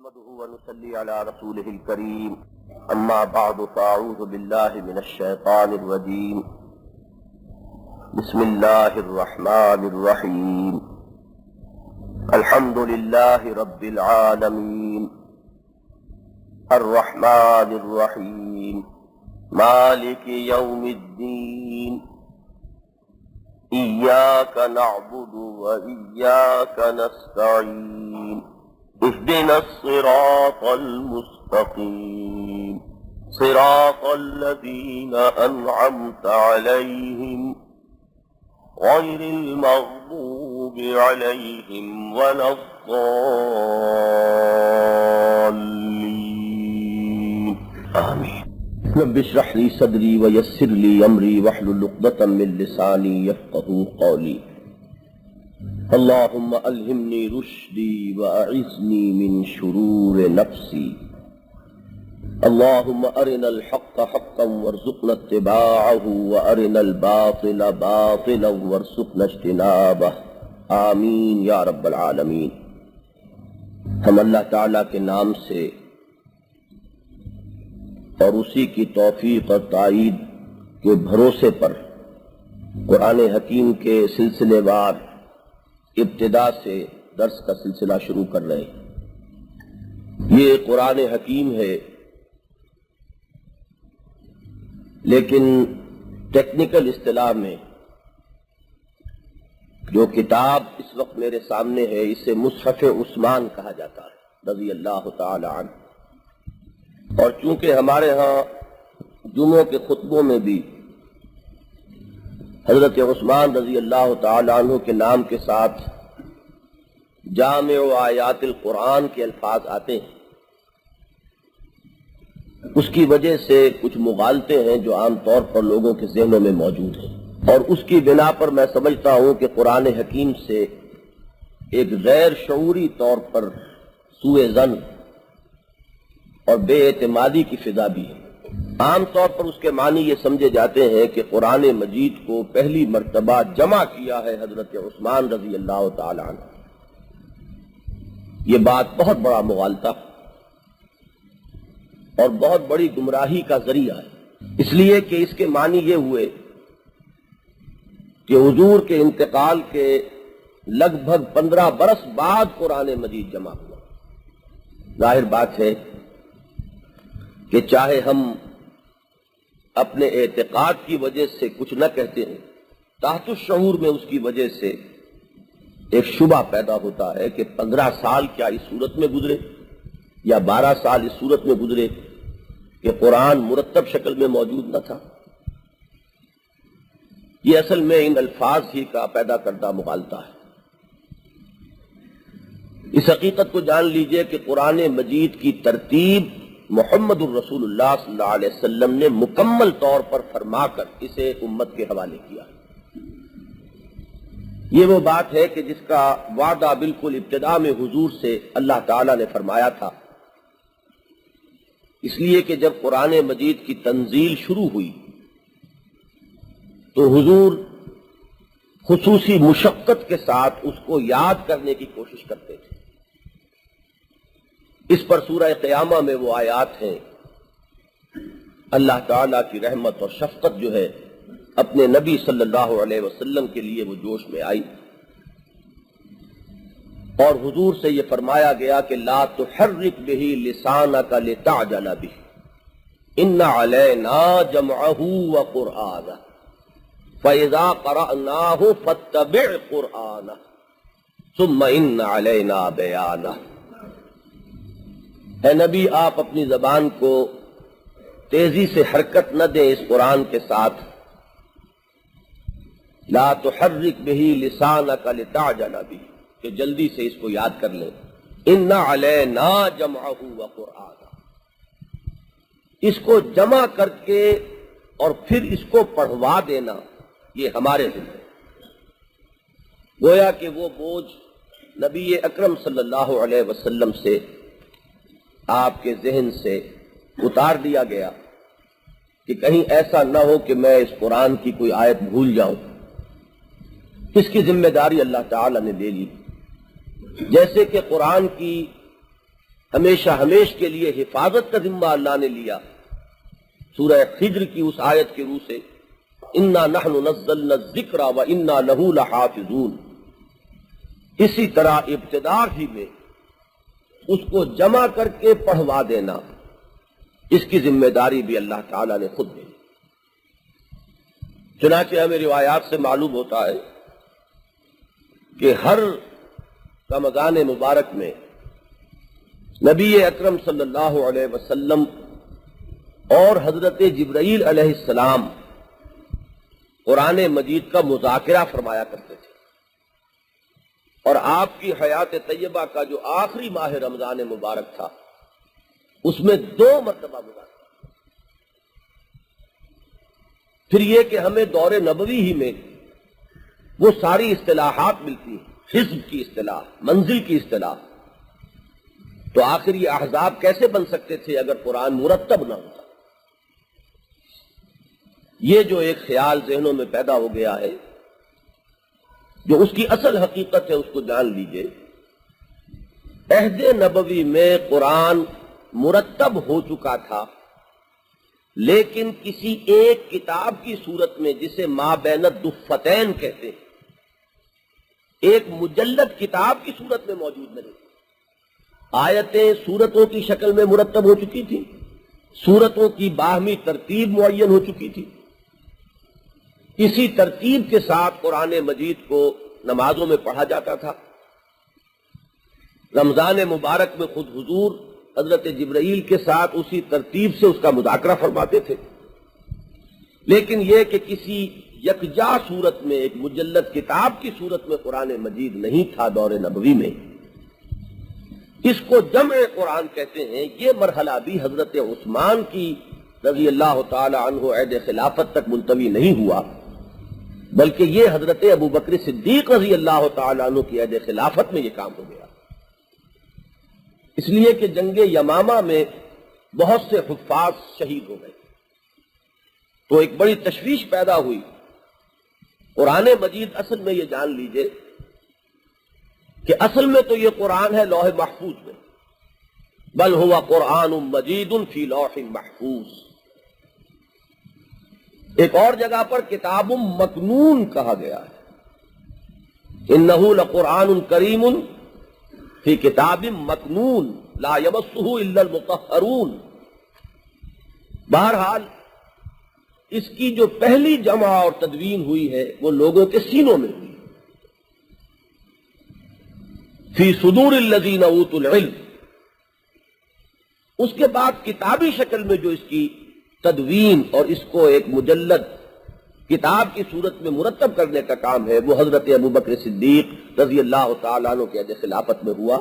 نحمده ونصلي على رسوله الكريم أما بعد فأعوذ بالله من الشيطان الرجيم بسم الله الرحمن الرحيم الحمد لله رب العالمين الرحمن الرحيم مالك يوم الدين إياك نعبد وإياك نستعين اهدنا الصراط المستقيم صراط الذين أنعمت عليهم غير المغضوب عليهم ولا الضالين آمين رب اشرح لي صدري ويسر لي أمري واحلل عقدة من لساني يفقهوا قولي اللهم ألهمني رشدي وأعذني من شرور نفسي اللهم أرنا الحق حقا وارزقنا اتباعه وأرنا الباطل باطلا وارزقنا اجتنابه آمین یا رب العالمین۔ ہم اللہ تعالیٰ کے نام سے اور اسی کی توفیق اور تائید کے بھروسے پر قرآن حکیم کے سلسلے وار ابتدا سے درس کا سلسلہ شروع کر رہے ہیں۔ یہ قرآن حکیم ہے، لیکن ٹیکنیکل اصطلاح میں جو کتاب اس وقت میرے سامنے ہے اسے مصحف عثمان کہا جاتا ہے رضی اللہ تعالی عنہ، اور چونکہ ہمارے ہاں جمعوں کے خطبوں میں بھی حضرت عثمان رضی اللہ تعالی عنہ کے نام کے ساتھ جامع آیات القرآن کے الفاظ آتے ہیں، اس کی وجہ سے کچھ مغالطے ہیں جو عام طور پر لوگوں کے ذہنوں میں موجود ہیں، اور اس کی بنا پر میں سمجھتا ہوں کہ قرآن حکیم سے ایک غیر شعوری طور پر سوء ظن اور بے اعتمادی کی فضا بھی ہے۔ عام طور پر اس کے معنی یہ سمجھے جاتے ہیں کہ قرآن مجید کو پہلی مرتبہ جمع کیا ہے حضرت عثمان رضی اللہ تعالی عنہ۔ یہ بات بہت بڑا مغالطہ اور بہت بڑی گمراہی کا ذریعہ ہے، اس لیے کہ اس کے معنی یہ ہوئے کہ حضور کے انتقال کے لگ بھگ 15 برس بعد قرآن مجید جمع ہوا۔ ظاہر بات ہے کہ چاہے ہم اپنے اعتقاد کی وجہ سے کچھ نہ کہتے ہیں، تحت الشعور میں اس کی وجہ سے ایک شبہ پیدا ہوتا ہے کہ 15 سال کیا اس صورت میں گزرے یا 12 سال اس صورت میں گزرے کہ قرآن مرتب شکل میں موجود نہ تھا۔ یہ اصل میں ان الفاظ ہی کا پیدا کردہ مغالطہ ہے۔ اس حقیقت کو جان لیجئے کہ قرآن مجید کی ترتیب محمد الرسول اللہ صلی اللہ علیہ وسلم نے مکمل طور پر فرما کر اسے امت کے حوالے کیا۔ یہ وہ بات ہے کہ جس کا وعدہ بالکل ابتدا میں حضور سے اللہ تعالیٰ نے فرمایا تھا، اس لیے کہ جب قرآن مجید کی تنزیل شروع ہوئی تو حضور خصوصی مشقت کے ساتھ اس کو یاد کرنے کی کوشش کرتے تھے۔ اس پر سورہ قیامہ میں وہ آیات ہیں، اللہ تعالیٰ کی رحمت اور شفقت جو ہے اپنے نبی صلی اللہ علیہ وسلم کے لیے وہ جوش میں آئی، اور حضور سے یہ فرمایا گیا کہ لا تحرک بہ لسانک لتعجل بہ ان علینا جمعہ وقرآنہ فَإِذَا قَرَأْنَاهُ فَاتَّبِعْ قُرْآنَهُ ثُمَّ إِنَّ عَلَيْنَا بَيَانَهُ۔ اے نبی، آپ اپنی زبان کو تیزی سے حرکت نہ دیں اس قرآن کے ساتھ، لا تحرک بہ لسانک لتعجل بہ، کہ جلدی سے اس کو یاد کر لیں، ان علینا جمعہ وقرآنہ، اس کو جمع کر کے اور پھر اس کو پڑھوا دینا یہ ہمارے ذمہ ہے۔ گویا کہ وہ بوجھ نبی اکرم صلی اللہ علیہ وسلم سے آپ کے ذہن سے اتار دیا گیا کہ کہیں ایسا نہ ہو کہ میں اس قرآن کی کوئی آیت بھول جاؤں۔ اس کی ذمہ داری اللہ تعالی نے لے لی، جیسے کہ قرآن کی ہمیشہ ہمیش کے لیے حفاظت کا ذمہ اللہ نے لیا سورہ خجر کی اس آیت کے روح سے، انا نحن نزلنا الذکر وانا لہ لحافظون۔ اسی طرح ابتدا ہی میں اس کو جمع کر کے پڑھوا دینا، اس کی ذمہ داری بھی اللہ تعالی نے خود دی۔ چنانچہ ہمیں روایات سے معلوم ہوتا ہے کہ ہر رمضان مبارک میں نبی اکرم صلی اللہ علیہ وسلم اور حضرت جبرائیل علیہ السلام قرآن مجید کا مذاکرہ فرمایا کرتے تھے، اور آپ کی حیات طیبہ کا جو آخری ماہ رمضان مبارک تھا اس میں 2 مرتبہ مذاکرہ۔ پھر یہ کہ ہمیں دور نبوی ہی میں وہ ساری اصطلاحات ملتی ہیں، حزب کی اصطلاح، منزل کی اصطلاح، تو آخر یہ احزاب کیسے بن سکتے تھے اگر قرآن مرتب نہ ہوتا؟ یہ جو ایک خیال ذہنوں میں پیدا ہو گیا ہے، جو اس کی اصل حقیقت ہے اس کو جان لیجئے۔ عہد نبوی میں قرآن مرتب ہو چکا تھا، لیکن کسی ایک کتاب کی صورت میں جسے ما بین الدفتین کہتے ہیں، ایک مجلد کتاب کی صورت میں موجود نہیں۔ آیتیں سورتوں کی شکل میں مرتب ہو چکی تھی، سورتوں کی باہمی ترتیب معین ہو چکی تھی، اسی ترتیب کے ساتھ قرآن مجید کو نمازوں میں پڑھا جاتا تھا۔ رمضان مبارک میں خود حضور حضرت جبرائیل کے ساتھ اسی ترتیب سے اس کا مذاکرہ فرماتے تھے، لیکن یہ کہ کسی یکجا صورت میں ایک مجلد کتاب کی صورت میں قرآن مجید نہیں تھا دور نبوی میں۔ اس کو جمع قرآن کہتے ہیں۔ یہ مرحلہ بھی حضرت عثمان کی رضی اللہ تعالی عنہ عہد خلافت تک ملتوی نہیں ہوا، بلکہ یہ حضرت ابو بکر صدیق رضی اللہ تعالی عنہ کی عہد خلافت میں یہ کام ہو گیا، اس لیے کہ جنگ یمامہ میں بہت سے حفاظ شہید ہو گئے، تو ایک بڑی تشویش پیدا ہوئی۔ قرآن مجید اصل میں یہ جان لیجئے کہ اصل میں تو یہ قرآن ہے لوح محفوظ میں، بل ہوا قرآن مجید فی لوح محفوظ۔ ایک اور جگہ پر کتاب مکنون کہا گیا ہے، انہ لقرآن کریم فی کتاب مکنون لا یمسہ الا المطہرون۔ بہرحال اس کی جو پہلی جمع اور تدوین ہوئی ہے وہ لوگوں کے سینوں میں ہوئی، فی صدور الذین اوتوا العلم۔ اس کے بعد کتابی شکل میں جو اس کی تدوین اور اس کو ایک مجلد کتاب کی صورت میں مرتب کرنے کا کام ہے وہ حضرت ابو بکر صدیق رضی اللہ تعالیٰ عنہ کے عہد خلافت میں ہوا۔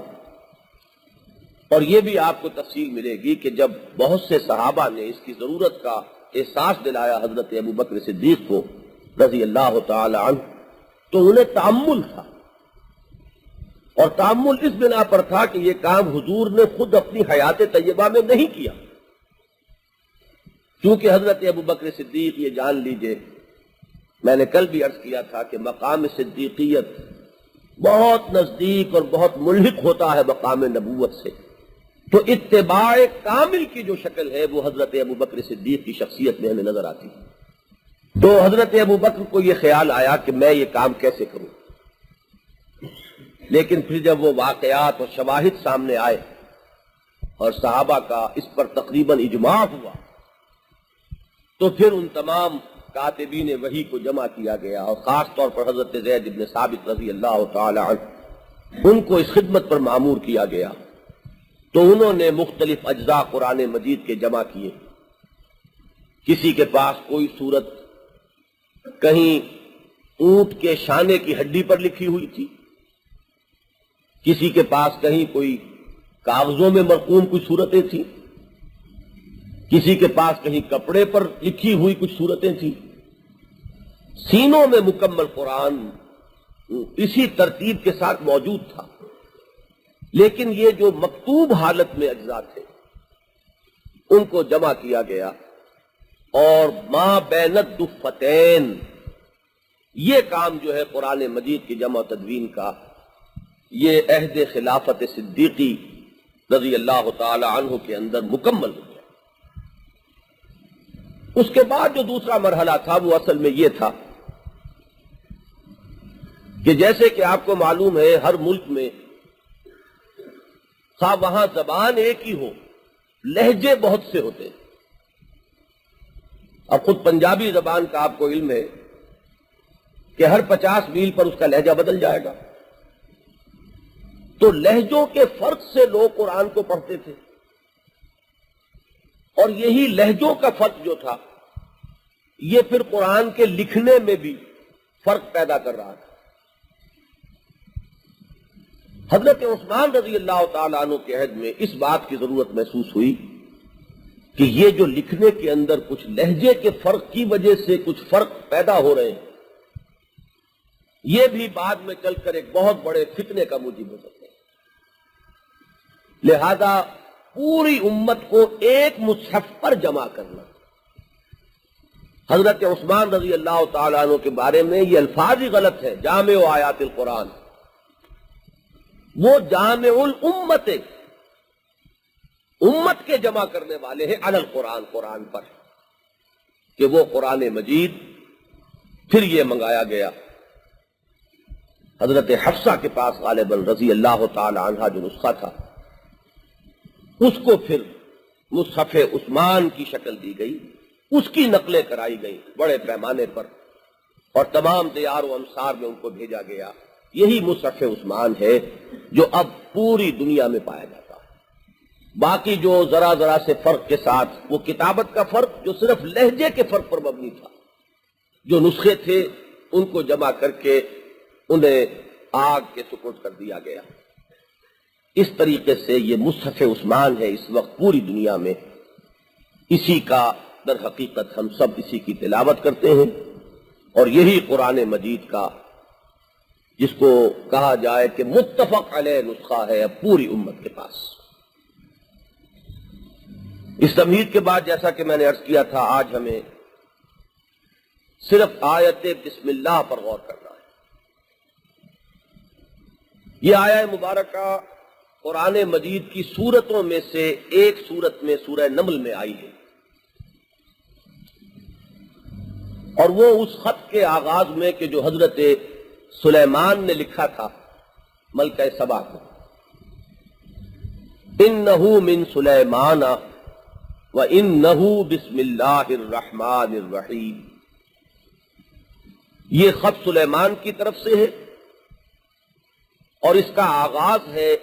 اور یہ بھی آپ کو تفصیل ملے گی کہ جب بہت سے صحابہ نے اس کی ضرورت کا احساس دلایا حضرت ابو بکر صدیق کو رضی اللہ تعالی عنہ، تو انہیں تأمل تھا، اور تأمل اس بنا پر تھا کہ یہ کام حضور نے خود اپنی حیات طیبہ میں نہیں کیا، کیونکہ حضرت ابو بکر صدیق یہ جان لیجئے، میں نے کل بھی عرض کیا تھا کہ مقام صدیقیت بہت نزدیک اور بہت ملحق ہوتا ہے مقام نبوت سے، تو اتباع کامل کی جو شکل ہے وہ حضرت ابو بکر صدیق کی شخصیت میں ہمیں نظر آتی ہے۔ تو حضرت ابو بکر کو یہ خیال آیا کہ میں یہ کام کیسے کروں، لیکن پھر جب وہ واقعات اور شواہد سامنے آئے اور صحابہ کا اس پر تقریباً اجماع ہوا، تو پھر ان تمام کاتبین وحی کو جمع کیا گیا، اور خاص طور پر حضرت زید بن ثابت رضی اللہ تعالی عنہ، ان کو اس خدمت پر مامور کیا گیا۔ تو انہوں نے مختلف اجزاء قرآن مجید کے جمع کیے۔ کسی کے پاس کوئی صورت کہیں اونٹ کے شانے کی ہڈی پر لکھی ہوئی تھی، کسی کے پاس کہیں کوئی کاغذوں میں مرقوم کچھ صورتیں تھیں، کسی کے پاس کہیں کپڑے پر لکھی ہوئی کچھ صورتیں تھیں۔ سینوں میں مکمل قرآن اسی ترتیب کے ساتھ موجود تھا، لیکن یہ جو مکتوب حالت میں اجزاء تھے ان کو جمع کیا گیا، اور ما بین الدفتین یہ کام جو ہے قرآن مجید کی جمع و تدوین کا، یہ عہد خلافت صدیقی رضی اللہ تعالی عنہ کے اندر مکمل ہو گیا۔ اس کے بعد جو دوسرا مرحلہ تھا وہ اصل میں یہ تھا کہ جیسے کہ آپ کو معلوم ہے ہر ملک میں خواہ وہاں زبان ایک ہی ہو، لہجے بہت سے ہوتے ہیں۔ اب خود پنجابی زبان کا آپ کو علم ہے کہ ہر 50 میل پر اس کا لہجہ بدل جائے گا، تو لہجوں کے فرق سے لوگ قرآن کو پڑھتے تھے، اور یہی لہجوں کا فرق جو تھا یہ پھر قرآن کے لکھنے میں بھی فرق پیدا کر رہا تھا۔ حضرت عثمان رضی اللہ تعالیٰ عنہ کے عہد میں اس بات کی ضرورت محسوس ہوئی کہ یہ جو لکھنے کے اندر کچھ لہجے کے فرق کی وجہ سے کچھ فرق پیدا ہو رہے ہیں، یہ بھی بعد میں چل کر ایک بہت بڑے فتنے کا موجب ہو سکتے ہیں۔ لہذا پوری امت کو ایک مصحف پر جمع کرنا۔ حضرت عثمان رضی اللہ تعالیٰ عنہ کے بارے میں یہ الفاظ ہی غلط ہے، جامع آیات القرآن، وہ جامع الامت، امت کے جمع کرنے والے ہیں علی القرآن، قرآن پر، کہ وہ قرآن مجید پھر یہ منگایا گیا۔ حضرت حفصہ کے پاس غالباً رضی اللہ تعالی عنہا جو نسخہ تھا اس کو پھر مصحف عثمان کی شکل دی گئی، اس کی نقلیں کرائی گئی بڑے پیمانے پر، اور تمام دیار و امصار میں ان کو بھیجا گیا۔ یہی مصحف عثمان ہے جو اب پوری دنیا میں پایا جاتا ہے۔ باقی جو ذرا ذرا سے فرق کے ساتھ وہ کتابت کا فرق جو صرف لہجے کے فرق پر مبنی تھا، جو نسخے تھے ان کو جمع کر کے انہیں آگ کے سپرد کر دیا گیا۔ اس طریقے سے یہ مصحف عثمان ہے، اس وقت پوری دنیا میں اسی کا در حقیقت ہم سب اسی کی تلاوت کرتے ہیں، اور یہی قرآن مجید کا جس کو کہا جائے کہ متفق علیہ نسخہ ہے اب پوری امت کے پاس۔ اس تمہید کے بعد جیسا کہ میں نے عرض کیا تھا، آج ہمیں صرف آیت بسم اللہ پر غور کرنا ہے۔ یہ آیت مبارکہ قرآن مجید کی سورتوں میں سے ایک سورت میں سورہ نمل میں آئی ہے، اور وہ اس خط کے آغاز میں کہ جو حضرت سلیمان نے لکھا تھا ملکہ سبا کو، انہ من سلیمان وانہ بسم اللہ الرحمن الرحیم۔ یہ خط سلیمان کی طرف سے ہے اور اس کا آغاز ہے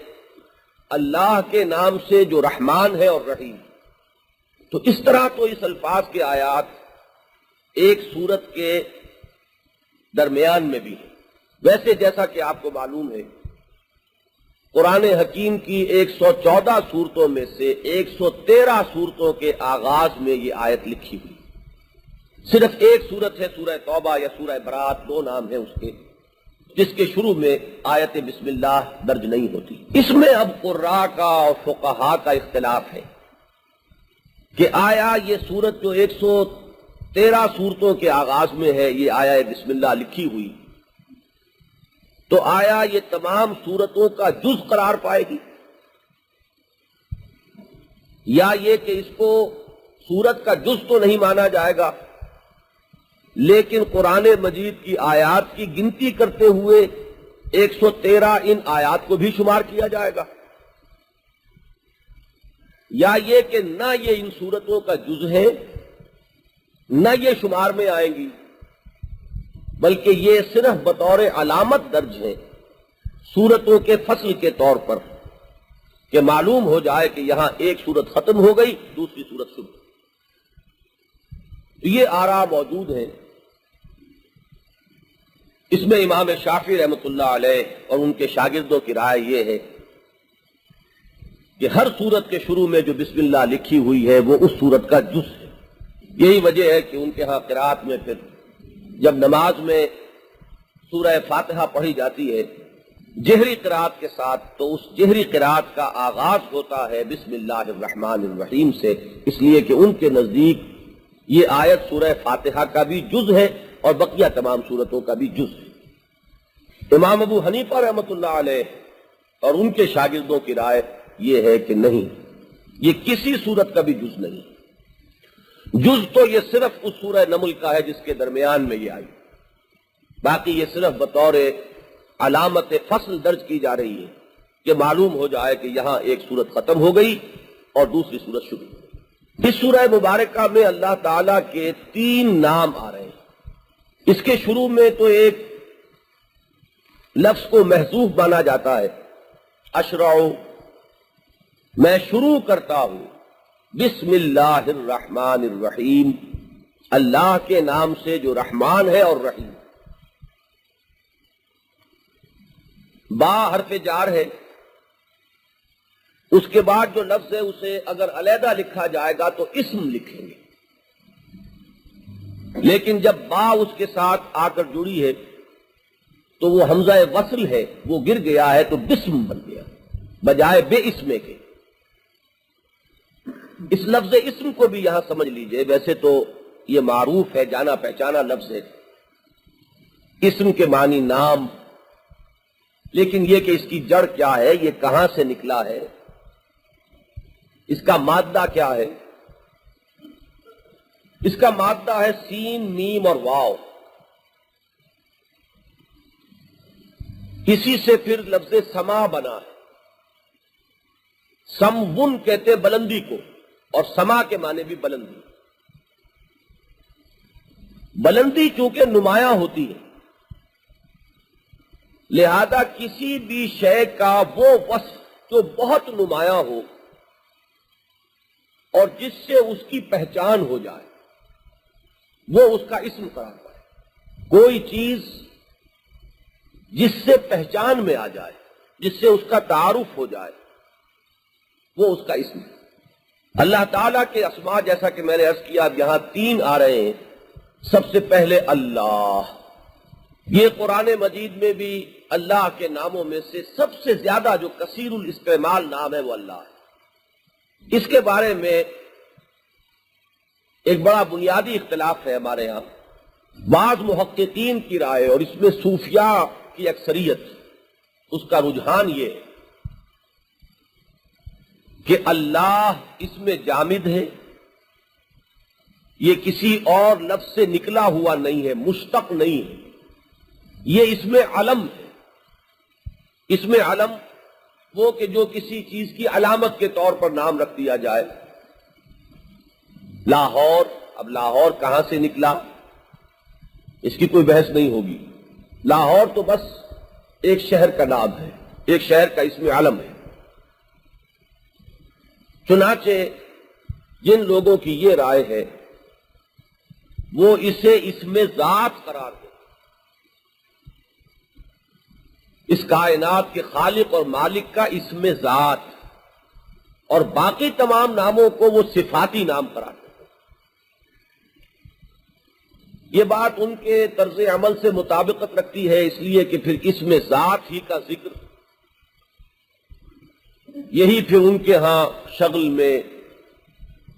اللہ کے نام سے جو رحمان ہے اور رحیم۔ تو اس طرح تو اس الفاظ کے آیات ایک سورت کے درمیان میں بھی ہے۔ ویسے جیسا کہ آپ کو معلوم ہے قرآن حکیم کی 114 صورتوں میں سے 113 صورتوں کے آغاز میں یہ آیت لکھی ہوئی، صرف ایک صورت ہے سورہ توبہ یا سورہ برات، دو نام ہیں اس کے، جس کے شروع میں آیت بسم اللہ درج نہیں ہوتی۔ اس میں اب قراء کا اور فقہاء کا اختلاف ہے کہ آیا یہ صورت جو 113 صورتوں کے آغاز میں ہے، یہ آیت بسم اللہ لکھی ہوئی، تو آیا یہ تمام صورتوں کا جز قرار پائے گی، یا یہ کہ اس کو صورت کا جز تو نہیں مانا جائے گا لیکن قرآن مجید کی آیات کی گنتی کرتے ہوئے 113 ان آیات کو بھی شمار کیا جائے گا، یا یہ کہ نہ یہ ان صورتوں کا جز ہے نہ یہ شمار میں آئیں گی، بلکہ یہ صرف بطور علامت درج ہے صورتوں کے فصل کے طور پر، کہ معلوم ہو جائے کہ یہاں ایک صورت ختم ہو گئی دوسری صورت شروع۔ یہ آراء موجود ہیں۔ اس میں امام شافعی رحمۃ اللہ علیہ اور ان کے شاگردوں کی رائے یہ ہے کہ ہر صورت کے شروع میں جو بسم اللہ لکھی ہوئی ہے وہ اس صورت کا جز ہے۔ یہی وجہ ہے کہ ان کے ہاں قرات میں پھر جب نماز میں سورہ فاتحہ پڑھی جاتی ہے جہری قرات کے ساتھ، تو اس جہری قرات کا آغاز ہوتا ہے بسم اللہ الرحمن الرحیم سے، اس لیے کہ ان کے نزدیک یہ آیت سورہ فاتحہ کا بھی جز ہے اور بقیہ تمام سورتوں کا بھی جز ہے۔ امام ابو حنیفہ رحمۃ اللہ علیہ اور ان کے شاگردوں کی رائے یہ ہے کہ نہیں، یہ کسی صورت کا بھی جز نہیں۔ جز تو یہ صرف اس سورہ نمل کا ہے جس کے درمیان میں یہ آئی، باقی یہ صرف بطور علامت فصل درج کی جا رہی ہے کہ معلوم ہو جائے کہ یہاں ایک صورت ختم ہو گئی اور دوسری صورت شروع ہو گئی۔ اس سورہ مبارکہ میں اللہ تعالیٰ کے 3 نام آ رہے ہیں۔ اس کے شروع میں تو ایک لفظ کو محذوف مانا جاتا ہے، اشرع، میں شروع کرتا ہوں بسم اللہ الرحمن الرحیم، اللہ کے نام سے جو رحمان ہے اور رحیم۔ با حرف جار ہے، اس کے بعد جو لفظ ہے اسے اگر علیحدہ لکھا جائے گا تو اسم لکھیں گے، لیکن جب با اس کے ساتھ آ کر جڑی ہے تو وہ حمزہ وصل ہے، وہ گر گیا ہے تو بسم بن گیا بجائے بے اسمے کے۔ اس لفظ اسم کو بھی یہاں سمجھ لیجئے، ویسے تو یہ معروف ہے، جانا پہچانا لفظ ہے، اسم کے معنی نام، لیکن یہ کہ اس کی جڑ کیا ہے، یہ کہاں سے نکلا ہے، اس کا مادہ کیا ہے؟ اس کا مادہ ہے سین، میم اور واو۔ اسی سے پھر لفظ سما بنا ہے۔ سمون کہتے ہیں بلندی کو، اور سما کے معنی بھی بلندی۔ بلندی چونکہ نمایاں ہوتی ہے، لہذا کسی بھی شے کا وہ وصف جو بہت نمایاں ہو اور جس سے اس کی پہچان ہو جائے وہ اس کا اسم قرار پائے۔ کوئی چیز جس سے پہچان میں آ جائے، جس سے اس کا تعارف ہو جائے، وہ اس کا اسم ہے۔ اللہ تعالیٰ کے اسماء جیسا کہ میں نے عرض کیا یہاں 3 آ رہے ہیں۔ سب سے پہلے اللہ، یہ قرآن مجید میں بھی اللہ کے ناموں میں سے سب سے زیادہ جو کثیر الاستعمال نام ہے وہ اللہ ہے۔ اس کے بارے میں ایک بڑا بنیادی اختلاف ہے ہمارے ہاں۔ بعض محققین کی رائے اور اس میں صوفیاء کی اکثریت، اس کا رجحان یہ ہے کہ اللہ اس میں جامد ہے، یہ کسی اور لفظ سے نکلا ہوا نہیں ہے، مشتق نہیں ہے، یہ اس میں علم ہے۔ اس میں علم وہ کہ جو کسی چیز کی علامت کے طور پر نام رکھ دیا جائے۔ لاہور، اب لاہور کہاں سے نکلا اس کی کوئی بحث نہیں ہوگی، لاہور تو بس ایک شہر کا نام ہے، ایک شہر کا اس میں علم ہے۔ چنانچہ جن لوگوں کی یہ رائے ہے وہ اسے اسم ذات قرار دے، اس کائنات کے خالق اور مالک کا اسم ذات، اور باقی تمام ناموں کو وہ صفاتی نام قرار دے۔ یہ بات ان کے طرز عمل سے مطابقت رکھتی ہے، اس لیے کہ پھر اسم ذات ہی کا ذکر یہی پھر ان کے ہاں شغل میں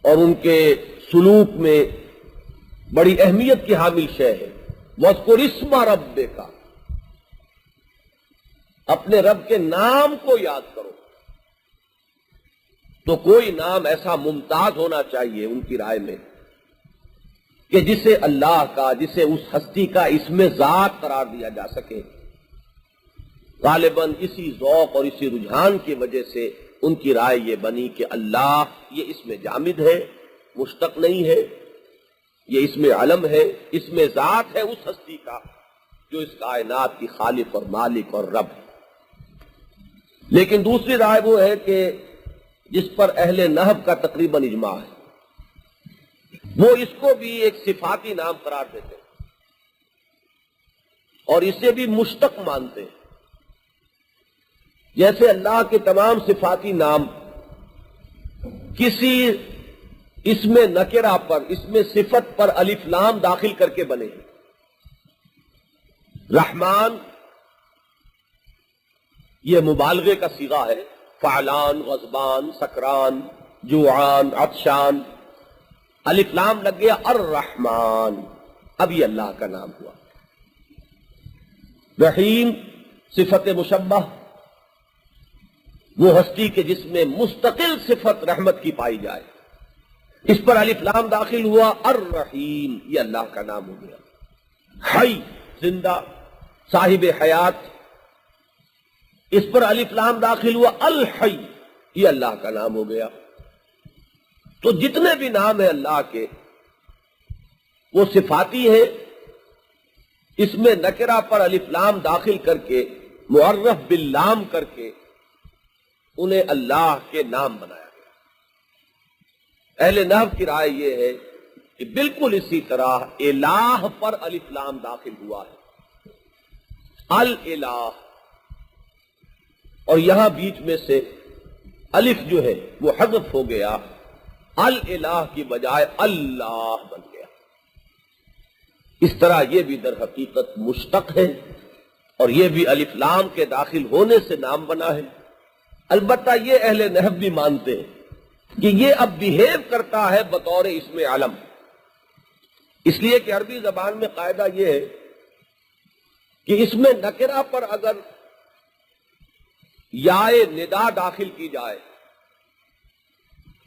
اور ان کے سلوک میں بڑی اہمیت کی حامل شے ہے۔ وَاذْكُرِ اسْمَ رَبِّكَ، اپنے رب کے نام کو یاد کرو۔ تو کوئی نام ایسا ممتاز ہونا چاہیے ان کی رائے میں کہ جسے اللہ کا، جسے اس ہستی کا اسم ذات قرار دیا جا سکے۔ غالباً اسی ذوق اور اسی رجحان کی وجہ سے ان کی رائے یہ بنی کہ اللہ یہ اسم جامد ہے، مشتق نہیں ہے، یہ اسم علم ہے، اسم ذات ہے اس ہستی کا جو اس کائنات کی خالق اور مالک اور رب ہے۔ لیکن دوسری رائے وہ ہے کہ جس پر اہل نحو کا تقریباً اجماع ہے، وہ اس کو بھی ایک صفاتی نام قرار دیتے ہیں اور اسے بھی مشتق مانتے ہیں۔ جیسے اللہ کے تمام صفاتی نام کسی اسم نکرہ پر، اسم صفت پر الف لام داخل کر کے بنے ہیں۔ رحمان یہ مبالغے کا صیغہ ہے، فعلان، غضبان، سکران، جوعان، عطشان، الف لام لگ گیا، الرحمن، اب یہ اللہ کا نام ہوا۔ رحیم صفت مشبہ، وہ ہستی کے جس میں مستقل صفت رحمت کی پائی جائے. اس پر الف لام داخل ہوا الرحیم، یہ اللہ کا نام ہو گیا. حی زندہ، صاحب حیات، اس پر الف لام داخل ہوا الحی، یہ اللہ کا نام ہو گیا. تو جتنے بھی نام ہیں اللہ کے وہ صفاتی ہیں. اس میں نکرہ پر الف لام داخل کر کے معرف باللام کر کے انہیں اللہ کے نام بنایا گیا. اہل نحو کی رائے یہ ہے کہ بالکل اسی طرح الہ پر الف لام داخل ہوا ہے، الالہ، اور یہاں بیچ میں سے الف جو ہے وہ حذف ہو گیا، الالہ کی بجائے اللہ بن گیا. اس طرح یہ بھی در حقیقت مشتق ہے اور یہ بھی الف لام کے داخل ہونے سے نام بنا ہے. البتہ یہ اہل نحو بھی مانتے ہیں کہ یہ اب بیہیو کرتا ہے بطور اسم علم، اس لیے کہ عربی زبان میں قاعدہ یہ ہے کہ اس میں نکرہ پر اگر یائے ندا داخل کی جائے،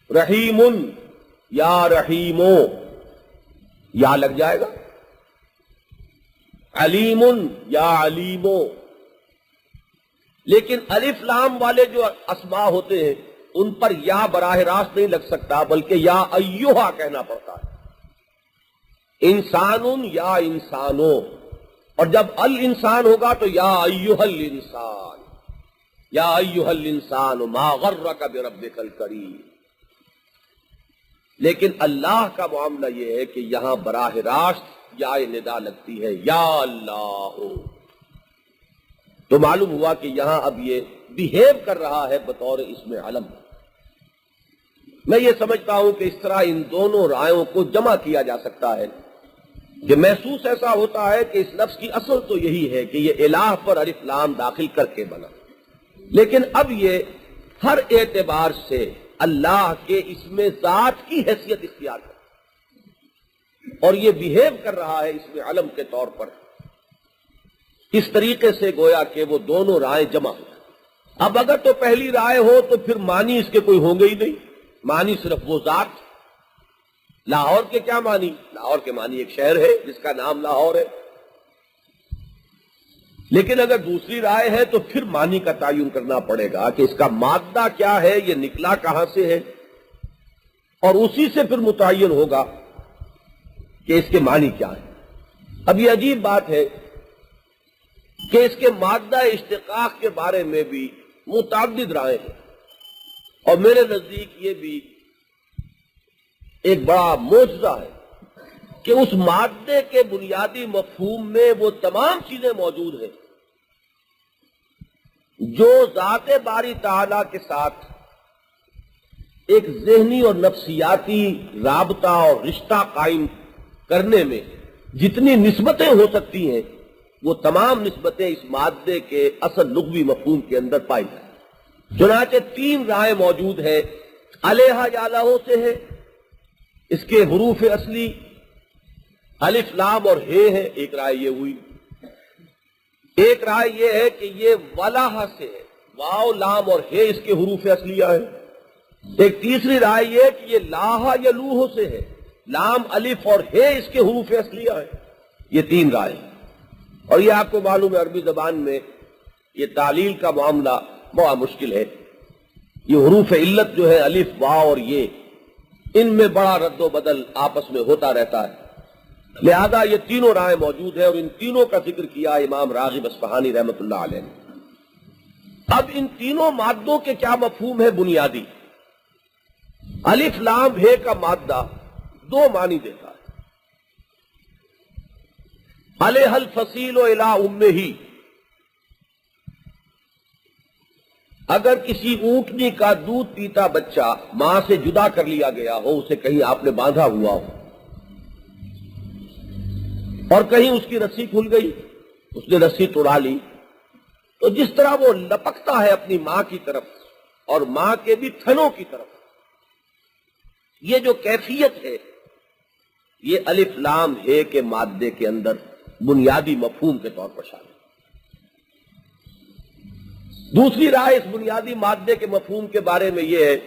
رحیم یا رحیمو، یا لگ جائے گا، علیم یا علیمو. لیکن الف لام والے جو اسماء ہوتے ہیں ان پر یا براہ راست نہیں لگ سکتا، بلکہ یا ایہا کہنا پڑتا ہے. انسان یا انسانو، اور جب الانسان ہوگا تو یا ایہا الانسان، یا ایہا الانسان ما غرک بربک الکریم. لیکن اللہ کا معاملہ یہ ہے کہ یہاں براہ راست یا ندا لگتی ہے، یا اللہ. تو معلوم ہوا کہ یہاں اب یہ بیہیو کر رہا ہے بطور اسم علم. میں یہ سمجھتا ہوں کہ اس طرح ان دونوں رائوں کو جمع کیا جا سکتا ہے کہ محسوس ایسا ہوتا ہے کہ اس لفظ کی اصل تو یہی ہے کہ یہ الہ پر الف لام داخل کر کے بنا، لیکن اب یہ ہر اعتبار سے اللہ کے اسم ذات کی حیثیت اختیار کر، اور یہ بیہیو کر رہا ہے اسم علم کے طور پر اس طریقے سے گویا کہ وہ دونوں رائیں جمع ہو. اب اگر تو پہلی رائے ہو تو پھر معنی اس کے کوئی ہوں گے ہی نہیں، معنی صرف وہ ذات. لاہور کے کیا معنی؟ لاہور کے معنی ایک شہر ہے جس کا نام لاہور ہے. لیکن اگر دوسری رائے ہے تو پھر معنی کا تعین کرنا پڑے گا کہ اس کا مادہ کیا ہے، یہ نکلا کہاں سے ہے، اور اسی سے پھر متعین ہوگا کہ اس کے معنی کیا ہے. اب یہ عجیب بات ہے کہ اس کے مادہ اشتقاق کے بارے میں بھی متعدد رائے ہیں، اور میرے نزدیک یہ بھی ایک بڑا معجزہ ہے کہ اس مادے کے بنیادی مفہوم میں وہ تمام چیزیں موجود ہیں جو ذات باری تعالیٰ کے ساتھ ایک ذہنی اور نفسیاتی رابطہ اور رشتہ قائم کرنے میں جتنی نسبتیں ہو سکتی ہیں وہ تمام نسبتیں اس مادے کے اصل لغوی مفہوم کے اندر پائی جائیں. چنانچہ تین رائے موجود ہیں. علیہ یا لہو سے ہے، اس کے حروف اصلی الف لام اور ہے ہے، ایک رائے یہ ہوئی. ایک رائے یہ ہے کہ یہ ولاح سے ہے، واو لام اور ہے اس کے حروف اصلیہ ہے. ایک تیسری رائے یہ کہ یہ لاہ یا لوہ سے ہے، لام الف اور ہے اس کے حروف اصلیہ ہے. یہ تین رائے، اور یہ آپ کو معلوم ہے عربی زبان میں یہ تعلیل کا معاملہ بڑا مشکل ہے. یہ حروف علت جو ہے الف واو اور یہ، ان میں بڑا رد و بدل آپس میں ہوتا رہتا ہے. لہذا یہ تینوں رائے موجود ہیں اور ان تینوں کا ذکر کیا امام راغب اصفہانی رحمۃ اللہ علیہ نے. اب ان تینوں مادوں کے کیا مفہوم ہے بنیادی؟ الف لام ہے کا مادہ دو معنی دیتا ہے. علیہ الفصیل و الی امہ، اگر کسی اونٹنی کا دودھ پیتا بچہ ماں سے جدا کر لیا گیا ہو، اسے کہیں آپ نے باندھا ہوا ہو اور کہیں اس کی رسی کھل گئی، اس نے رسی توڑا لی، تو جس طرح وہ لپکتا ہے اپنی ماں کی طرف اور ماں کے بھی تھنوں کی طرف، یہ جو کیفیت ہے یہ الف لام ہے کے مادے کے اندر بنیادی مفہوم کے طور پر شامل. دوسری رائے اس بنیادی مادے کے مفہوم کے بارے میں یہ ہے،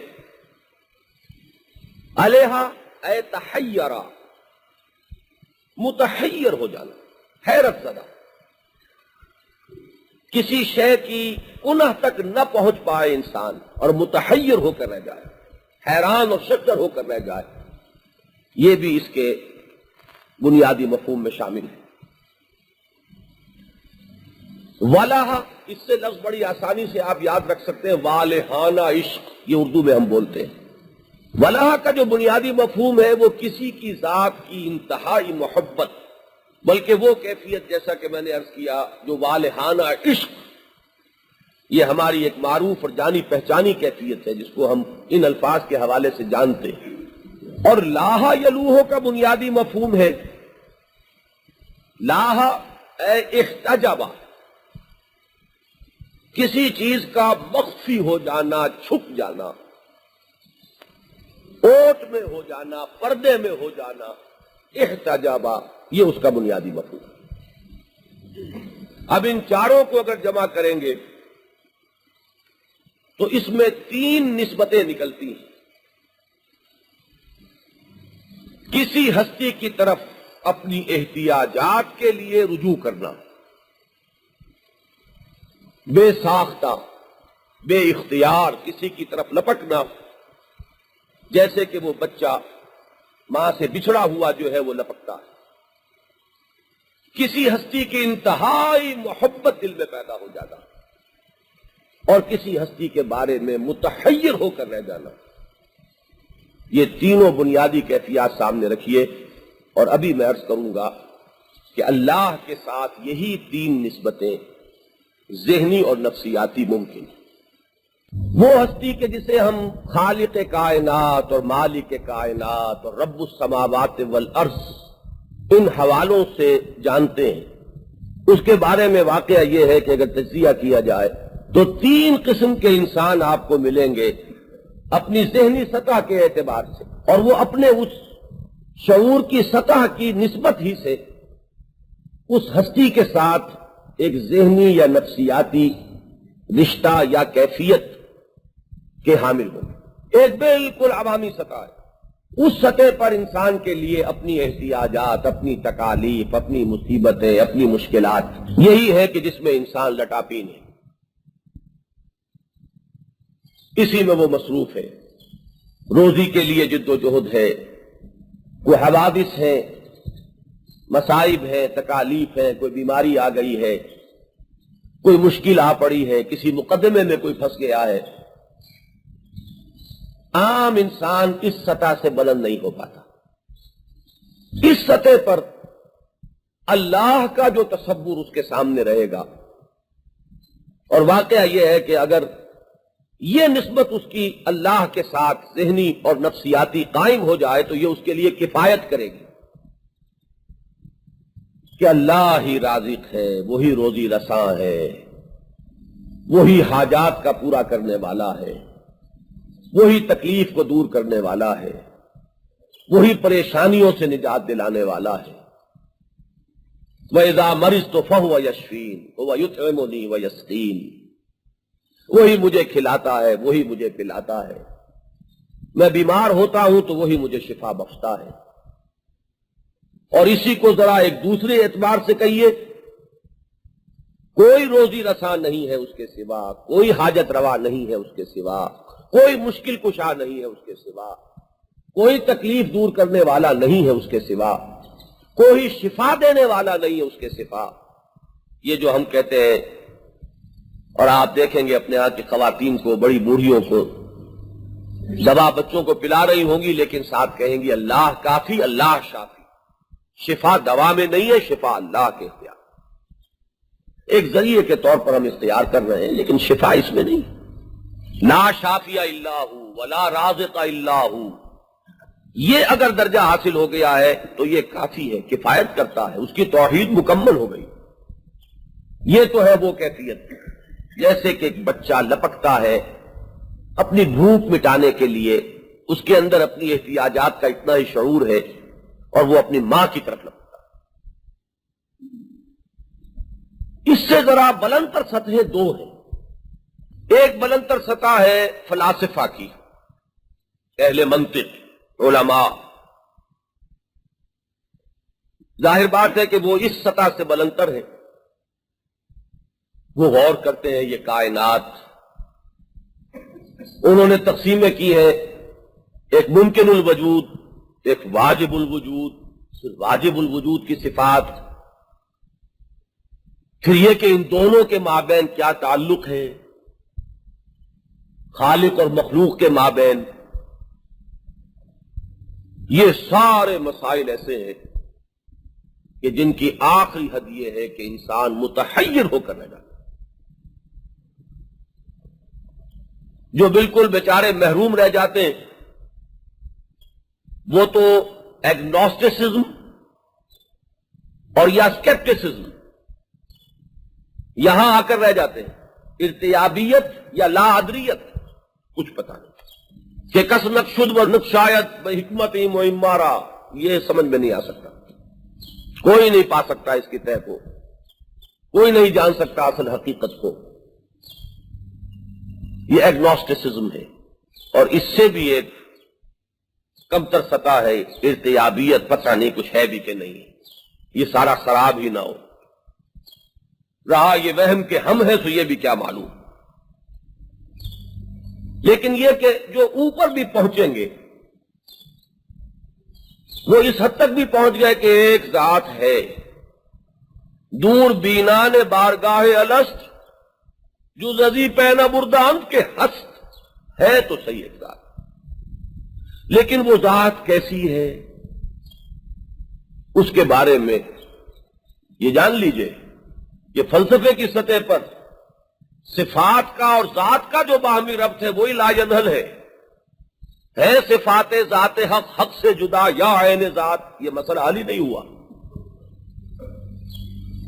علیہا اے تحیرا، متحیر ہو جانا، حیرت زدہ، کسی شے کی کنہ تک نہ پہنچ پائے انسان اور متحیر ہو کر رہ جائے، حیران اور شکر ہو کر رہ جائے، یہ بھی اس کے بنیادی مفہوم میں شامل ہے۔ والہ، اس سے لفظ بڑی آسانی سے آپ یاد رکھ سکتے ہیں، والہانہ عشق، یہ اردو میں ہم بولتے ہیں۔ والہ کا جو بنیادی مفہوم ہے وہ کسی کی ذات کی انتہائی محبت، بلکہ وہ کیفیت جیسا کہ میں نے عرض کیا جو والہانہ عشق، یہ ہماری ایک معروف اور جانی پہچانی کیفیت ہے جس کو ہم ان الفاظ کے حوالے سے جانتے ہیں۔ اور لاہ یلوہ کا بنیادی مفہوم ہے، لاہ اے احتجبہ، کسی چیز کا مخفی ہو جانا، چھپ جانا، اوٹ میں ہو جانا، پردے میں ہو جانا، احتجابہ، یہ اس کا بنیادی مفہوم ہے۔ اب ان چاروں کو اگر جمع کریں گے تو اس میں 3 نسبتیں نکلتی ہیں۔ کسی ہستی کی طرف اپنی احتیاجات کے لیے رجوع کرنا، بے ساختہ، بے اختیار کسی کی طرف لپکنا، جیسے کہ وہ بچہ ماں سے بچھڑا ہوا جو ہے وہ لپکتا ہے۔ کسی ہستی کی انتہائی محبت دل میں پیدا ہو جانا اور کسی ہستی کے بارے میں متحیر ہو کر رہ جانا، یہ تینوں بنیادی کیفیات سامنے رکھیے۔ اور ابھی میں عرض کروں گا کہ اللہ کے ساتھ یہی 3 نسبتیں ذہنی اور نفسیاتی ممکن ہیں۔ وہ ہستی کہ جسے ہم خالق کائنات اور مالک کائنات اور رب السماوات والارض ان حوالوں سے جانتے ہیں، اس کے بارے میں واقعہ یہ ہے کہ اگر تجزیہ کیا جائے تو 3 قسم کے انسان آپ کو ملیں گے اپنی ذہنی سطح کے اعتبار سے، اور وہ اپنے اس شعور کی سطح کی نسبت ہی سے اس ہستی کے ساتھ ایک ذہنی یا نفسیاتی رشتہ یا کیفیت کے حامل ہوں۔ ایک بالکل عوامی سطح ہے، اس سطح پر انسان کے لیے اپنی احتیاجات، اپنی تکالیف، اپنی مصیبتیں، اپنی مشکلات، یہی ہے کہ جس میں انسان لٹاپین ہے، اسی میں وہ مصروف ہے، روزی کے لیے جد و جہد ہے، کوئی حوادث ہیں، مصائب ہیں، تکالیف ہیں، کوئی بیماری آ گئی ہے، کوئی مشکل آ پڑی ہے، کسی مقدمے میں کوئی پھنس گیا ہے۔ عام انسان اس سطح سے بلند نہیں ہو پاتا۔ اس سطح پر اللہ کا جو تصور اس کے سامنے رہے گا، اور واقعہ یہ ہے کہ اگر یہ نسبت اس کی اللہ کے ساتھ ذہنی اور نفسیاتی قائم ہو جائے تو یہ اس کے لیے کفایت کرے گی کہ اللہ ہی رازق ہے، وہی روزی رساں ہے، وہی حاجات کا پورا کرنے والا ہے، وہی تکلیف کو دور کرنے والا ہے، وہی پریشانیوں سے نجات دلانے والا ہے۔ وَإِذَا مَرِضْتُ فَهُوَ يَشْفِينِ وَهُوَ يُطْعِمُنِي وَيَسْقِينِ، وہی مجھے کھلاتا ہے، وہی مجھے پلاتا ہے، میں بیمار ہوتا ہوں تو وہی مجھے شفا بخشتا ہے۔ اور اسی کو ذرا ایک دوسرے اعتبار سے کہیے، کوئی روزی رساں نہیں ہے اس کے سوا، کوئی حاجت روا نہیں ہے اس کے سوا، کوئی مشکل کشا نہیں ہے اس کے سوا، کوئی تکلیف دور کرنے والا نہیں ہے اس کے سوا، کوئی شفا دینے والا نہیں ہے اس کے سوا۔ یہ جو ہم کہتے ہیں، اور آپ دیکھیں گے اپنے ہاں کی خواتین کو، بڑی بوڑھیوں کو دوا بچوں کو پلا رہی ہوں گی لیکن ساتھ کہیں گی اللہ کافی، اللہ شافی۔ شفا دوا میں نہیں ہے، شفا اللہ کے اختیار، ایک ذریعے کے طور پر ہم اختیار کر رہے ہیں، لیکن شفا اس میں نہیں۔ لا شافی الا ہو ولا رازق الا ہو، یہ اگر درجہ حاصل ہو گیا ہے تو یہ کافی ہے، کفایت کرتا ہے، اس کی توحید مکمل ہو گئی۔ یہ تو ہے وہ کیفیت جیسے کہ ایک بچہ لپکتا ہے اپنی بھوک مٹانے کے لیے، اس کے اندر اپنی احتیاجات کا اتنا ہی شعور ہے اور وہ اپنی ماں کی طرف لپکتا ہے۔ اس سے ذرا بلند تر سطحیں 2 ہیں۔ ایک بلندر سطح ہے فلاسفہ کی، اہل منطق، علماء. ظاہر بات ہے کہ وہ اس سطح سے بلندر ہیں. وہ غور کرتے ہیں یہ کائنات، انہوں نے تقسیمیں کی ہیں، ایک ممکن الوجود، ایک واجب الوجود، پھر واجب الوجود کی صفات، پھر یہ کہ ان دونوں کے مابین کیا تعلق ہے، خالق اور مخلوق کے مابین. یہ سارے مسائل ایسے ہیں کہ جن کی آخری حد یہ ہے کہ انسان متحیر ہو کر رہ جاتا ہے. جو بالکل بیچارے محروم رہ جاتے ہیں وہ تو ایگنوسٹسزم اور یا اسکیپٹسزم یہاں آ کر رہ جاتے ہیں. ارتیابیت یا لا ادریت کچھ پتہ نہیں کہ کس نقشد و نقشایت بحکمت معمارہ، یہ سمجھ میں نہیں آ سکتا. کوئی نہیں پا سکتا اس کی طے کو، کوئی نہیں جان سکتا اصل حقیقت کو. یہ ایگنوسٹسزم ہے. اور اس سے بھی ایک کمتر سطح ہے ارتیابیت، پتہ نہیں کچھ ہے بھی کہ نہیں. یہ سارا خراب ہی نہ ہو رہا یہ وہم کہ ہم ہیں تو یہ بھی کیا معلوم. لیکن یہ کہ جو اوپر بھی پہنچیں گے وہ اس حد تک بھی پہنچ گئے کہ ایک ذات ہے، دور بینان بارگاہ الست جو زدی پینا بردان کے ہست ہے تو صحیح ایک ذات. لیکن وہ ذات کیسی ہے اس کے بارے میں یہ جان لیجئے کہ فلسفے کی سطح پر صفات کا اور ذات کا جو باہمی ربط ہے وہی لا ینحل ہے. صفات ذات حق حق سے جدا یا عین ذات، یہ مسئلہ حل ہی نہیں ہوا.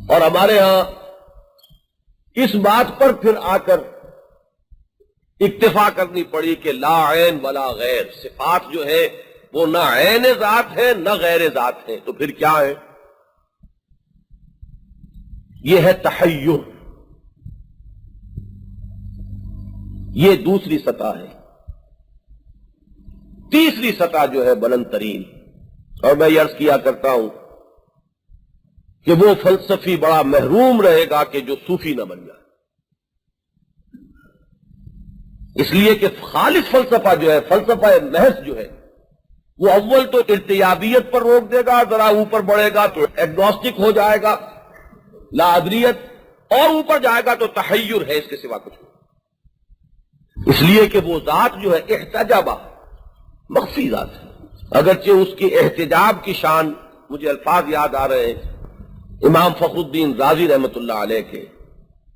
اور ہمارے ہاں اس بات پر پھر آ کر اکتفا کرنی پڑی کہ لا عین ولا غیر. صفات جو ہے وہ نہ عین ذات ہے نہ غیر ذات ہے، تو پھر کیا ہے؟ یہ ہے تحیر. یہ دوسری سطح ہے. تیسری سطح جو ہے بلند ترین، اور میں یہ عرض کیا کرتا ہوں کہ وہ فلسفی بڑا محروم رہے گا کہ جو صوفی نہ بن جائے. اس لیے کہ خالص فلسفہ جو ہے، فلسفہ محض جو ہے، وہ اول تو ارتیابیت پر روک دے گا، ذرا اوپر بڑھے گا تو ایگنوسٹک ہو جائے گا، لا ادریت، اور اوپر جائے گا تو تحیر ہے، اس کے سوا کچھ نہیں. اس لیے کہ وہ ذات جو ہے احتجابہ مخفی ذات ہے. اگرچہ اس کی احتجاب کی شان، مجھے الفاظ یاد آ رہے ہیں امام فخر الدین رازی رحمت اللہ علیہ کے،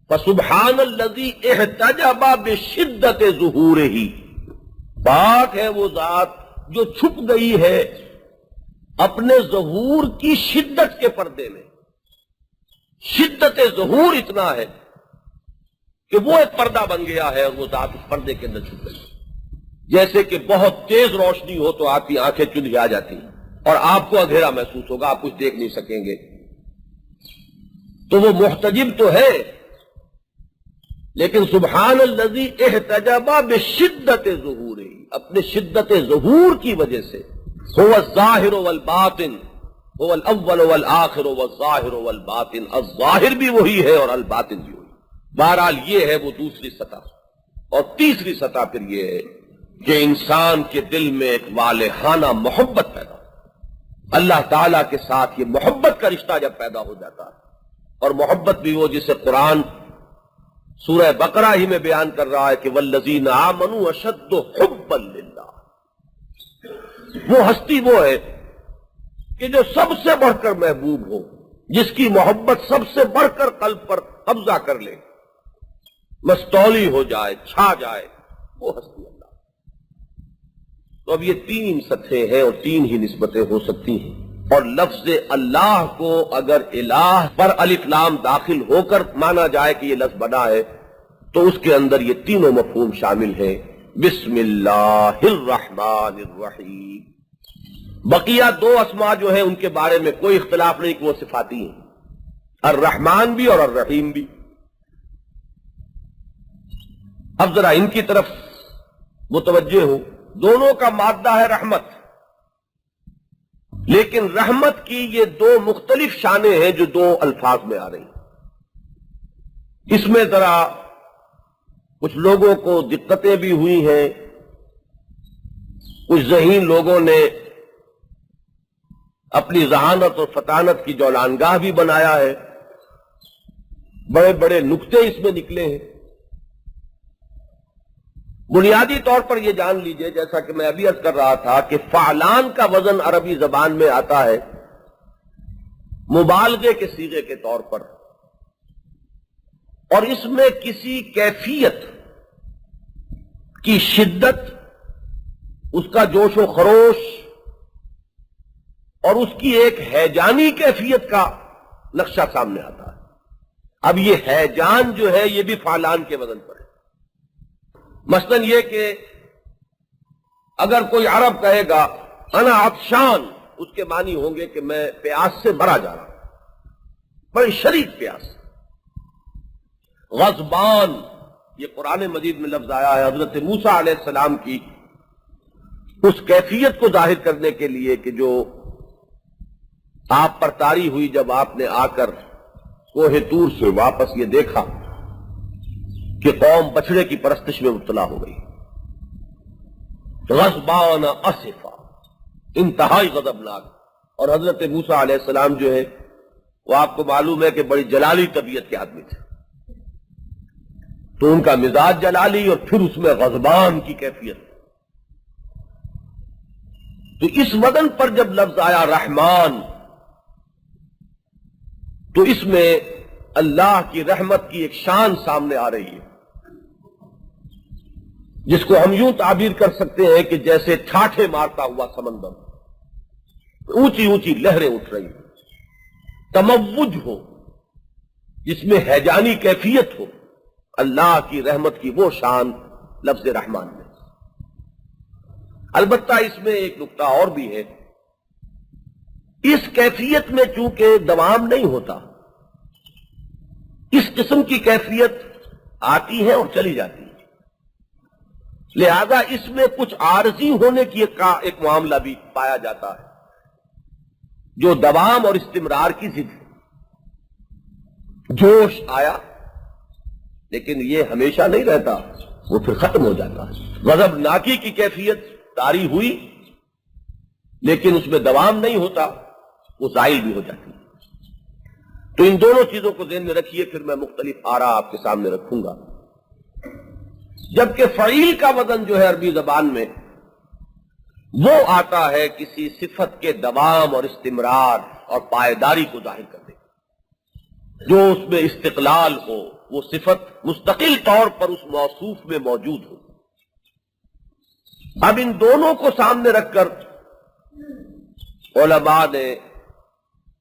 فسبحان الذی احتجب بشدت ظہورہ، پاک ہے وہ ذات جو چھپ گئی ہے اپنے ظہور کی شدت کے پردے میں. شدت ظہور اتنا ہے کہ وہ ایک پردہ بن گیا ہے اور وہ ذات اس پردے کے اندر چھپ گئی. جیسے کہ بہت تیز روشنی ہو تو آپ کی آنکھیں چندھی آ جاتی ہیں اور آپ کو اندھیرا محسوس ہوگا، آپ کچھ دیکھ نہیں سکیں گے. تو وہ محتجب تو ہے، لیکن سبحان الذی احتجب بشدت ظہورہ، اپنے شدت ظہور کی وجہ سے، هو الظاہر والباطن، هو الاول والآخر والظاہر والباطن، الظاہر بھی وہی ہے اور الباطن بھی وہی. بہرحال یہ ہے وہ دوسری سطح. اور تیسری سطح پھر یہ ہے کہ انسان کے دل میں ایک والہانہ محبت پیدا ہو. اللہ تعالیٰ کے ساتھ یہ محبت کا رشتہ جب پیدا ہو جاتا ہے، اور محبت بھی وہ جسے قرآن سورہ بقرہ ہی میں بیان کر رہا ہے کہ والذین آمنوا اشد حبا للہ. وہ ہستی وہ ہے کہ جو سب سے بڑھ کر محبوب ہو، جس کی محبت سب سے بڑھ کر قلب پر قبضہ کر لے، مستولی ہو جائے، چھا جائے، وہ ہستی اللہ. تو اب یہ تین سطحیں ہیں اور تین ہی نسبتیں ہو سکتی ہیں. اور لفظ اللہ کو اگر الہ پر الف لام داخل ہو کر مانا جائے کہ یہ لفظ بنا ہے تو اس کے اندر یہ تینوں مفہوم شامل ہیں. بسم اللہ الرحمن الرحیم. بقیہ دو اسماء جو ہیں ان کے بارے میں کوئی اختلاف نہیں کہ وہ صفاتی ہیں، الرحمن بھی اور الرحیم بھی. اب ذرا ان کی طرف متوجہ ہو. دونوں کا مادہ ہے رحمت، لیکن رحمت کی یہ دو مختلف شانیں ہیں جو دو الفاظ میں آ رہی ہیں. اس میں ذرا کچھ لوگوں کو دقتیں بھی ہوئی ہیں، کچھ ذہین لوگوں نے اپنی ذہانت اور فطانت کی جولانگاہ بھی بنایا ہے، بڑے بڑے نکتے اس میں نکلے ہیں. بنیادی طور پر یہ جان لیجئے، جیسا کہ میں ابھی عرض کر رہا تھا، کہ فعلان کا وزن عربی زبان میں آتا ہے مبالغے کے صیغے کے طور پر، اور اس میں کسی کیفیت کی شدت، اس کا جوش و خروش اور اس کی ایک ہیجانی کیفیت کا نقشہ سامنے آتا ہے. اب یہ ہیجان جو ہے یہ بھی فعلان کے وزن پر ہے. مثلا یہ کہ اگر کوئی عرب کہے گا انا عطشان، اس کے معنی ہوں گے کہ میں پیاس سے مرا جا رہا ہوں، بڑی شدید پیاس. غضبان، یہ قرآن مجید میں لفظ آیا ہے حضرت موسیٰ علیہ السلام کی اس کیفیت کو ظاہر کرنے کے لیے کہ جو آپ پر طاری ہوئی جب آپ نے آ کر کوہ طور سے واپس یہ دیکھا کہ قوم بچڑے کی پرستش میں مبتلا ہو گئی. غضبان اسفا، انتہائی غضبناک. اور حضرت موسیٰ علیہ السلام جو ہے وہ آپ کو معلوم ہے کہ بڑی جلالی طبیعت کے آدمی تھے، تو ان کا مزاج جلالی اور پھر اس میں غضبان کی کیفیت. تو اس وزن پر جب لفظ آیا رحمان، تو اس میں اللہ کی رحمت کی ایک شان سامنے آ رہی ہے، جس کو ہم یوں تعبیر کر سکتے ہیں کہ جیسے ٹھاٹھے مارتا ہوا سمندر، اونچی اونچی لہریں اٹھ رہی ہیں، تموج ہو جس میں ہیجانی کیفیت ہو. اللہ کی رحمت کی وہ شان لفظ رحمان میں. البتہ اس میں ایک نقطہ اور بھی ہے، اس کیفیت میں چونکہ دوام نہیں ہوتا، اس قسم کی کیفیت آتی ہے اور چلی جاتی ہے، لہذا اس میں کچھ عارضی ہونے کی ایک معاملہ بھی پایا جاتا ہے جو دوام اور استمرار کی ضد ہے. جوش آیا لیکن یہ ہمیشہ نہیں رہتا، وہ پھر ختم ہو جاتا ہے. غضب ناکی کی کیفیت طاری ہوئی لیکن اس میں دوام نہیں ہوتا، وہ زائل بھی ہو جاتی ہے. تو ان دونوں چیزوں کو ذہن میں رکھیے، پھر میں مختلف آراء آپ کے سامنے رکھوں گا. جبکہ فعیل کا وزن جو ہے عربی زبان میں وہ آتا ہے کسی صفت کے دوام اور استمرار اور پائیداری کو ظاہر کرنے، جو اس میں استقلال ہو، وہ صفت مستقل طور پر اس موصوف میں موجود ہو. اب ان دونوں کو سامنے رکھ کر علماء نے،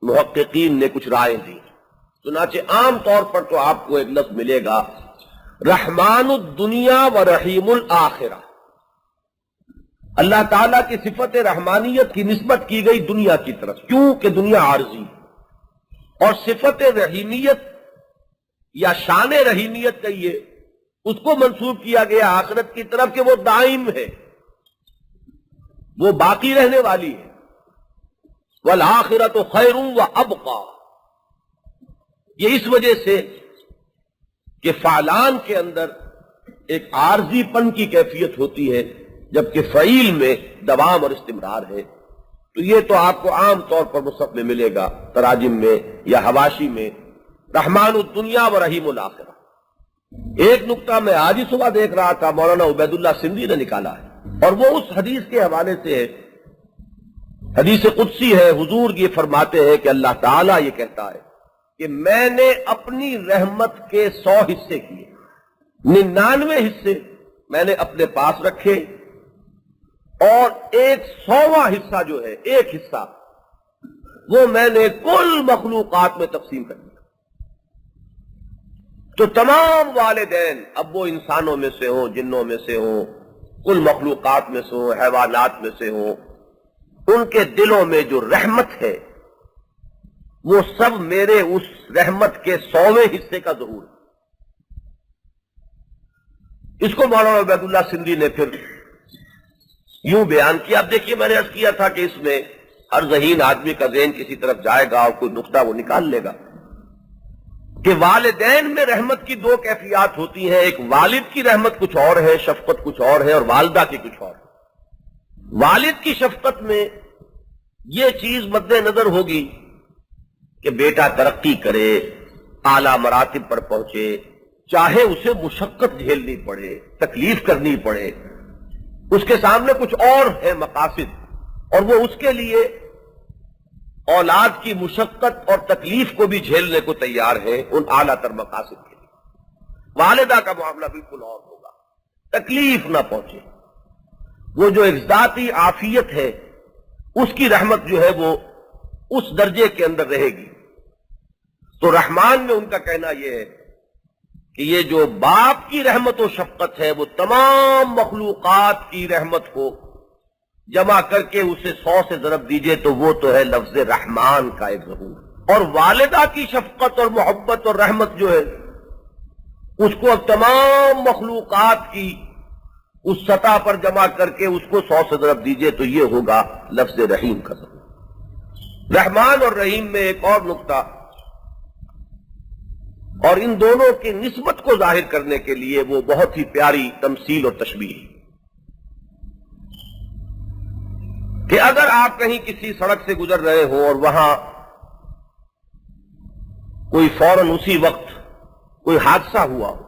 محققین نے کچھ رائے دی. چنانچہ عام طور پر تو آپ کو ایک لفظ ملے گا رحمان الدنیا و رحیم الآخرہ. اللہ تعالیٰ کی صفت رحمانیت کی نسبت کی گئی دنیا کی طرف، کیونکہ دنیا عارضی، اور صفت رحیمیت یا شان رحیمیت کہیے اس کو منسوب کیا گیا آخرت کی طرف کہ وہ دائم ہے، وہ باقی رہنے والی ہے. والآخرۃ خیر وابقیٰ، یہ اس وجہ سے کہ فعلان کے اندر ایک عارضی پن کی کیفیت ہوتی ہے جبکہ فعیل میں دوام اور استمرار ہے. تو یہ تو آپ کو عام طور پر مصحف میں ملے گا، تراجم میں یا حواشی میں، رحمان الدنیا و رحیم الآخرہ. ایک نقطہ میں آج ہی صبح دیکھ رہا تھا، مولانا عبید اللہ سندھی نے نکالا ہے، اور وہ اس حدیث کے حوالے سے ہے. حدیث قدسی ہے، حضور یہ فرماتے ہیں کہ اللہ تعالیٰ یہ کہتا ہے کہ میں نے اپنی رحمت کے 100 حصے کیے، 99 حصے میں نے اپنے پاس رکھے، اور 100واں حصہ جو ہے، ایک حصہ وہ میں نے کل مخلوقات میں تقسیم کر دیا. تو تمام والدین، اب وہ انسانوں میں سے ہوں، جنوں میں سے ہوں، کل مخلوقات میں سے ہوں، حیوانات میں سے ہوں، ان کے دلوں میں جو رحمت ہے وہ سب میرے اس رحمت کے 100ویں حصے کا ظہور ہے. اس کو مولانا عبید اللہ سندھی نے پھر یوں بیان کیا. اب دیکھیے میں نے عرض کیا تھا کہ اس میں ہر ذہین آدمی کا ذہن کسی طرف جائے گا اور کوئی نقطہ وہ نکال لے گا کہ والدین میں رحمت کی دو کیفیات ہوتی ہیں. ایک والد کی رحمت کچھ اور ہے، شفقت کچھ اور ہے، اور والدہ کی کچھ اور ہے. والد کی شفقت میں یہ چیز مد نظر ہوگی کہ بیٹا ترقی کرے، اعلیٰ مراتب پر پہنچے، چاہے اسے مشقت جھیلنی پڑے، تکلیف کرنی پڑے، اس کے سامنے کچھ اور ہے مقاصد، اور وہ اس کے لیے اولاد کی مشقت اور تکلیف کو بھی جھیلنے کو تیار ہے ان اعلیٰ تر مقاصد کے لیے. والدہ کا معاملہ بالکل اور ہوگا، تکلیف نہ پہنچے. وہ جو ایک ذاتی عافیت ہے اس کی رحمت جو ہے وہ اس درجے کے اندر رہے گی. تو رحمان میں ان کا کہنا یہ ہے کہ یہ جو باپ کی رحمت و شفقت ہے وہ تمام مخلوقات کی رحمت کو جمع کر کے اسے 100 سے ضرب دیجئے تو وہ تو ہے لفظ رحمان کا ایک ظہور. اور والدہ کی شفقت اور محبت اور رحمت جو ہے اس کو اب تمام مخلوقات کی اس سطح پر جمع کر کے اس کو 100 سے ضرب دیجئے تو یہ ہوگا لفظ رحیم کا ظہور. رحمان اور رحیم میں ایک اور نقطہ، اور ان دونوں کی نسبت کو ظاہر کرنے کے لیے وہ بہت ہی پیاری تمثیل اور تشبیہ ہے کہ اگر آپ کہیں کسی سڑک سے گزر رہے ہو اور وہاں کوئی فوراً اسی وقت کوئی حادثہ ہوا ہو،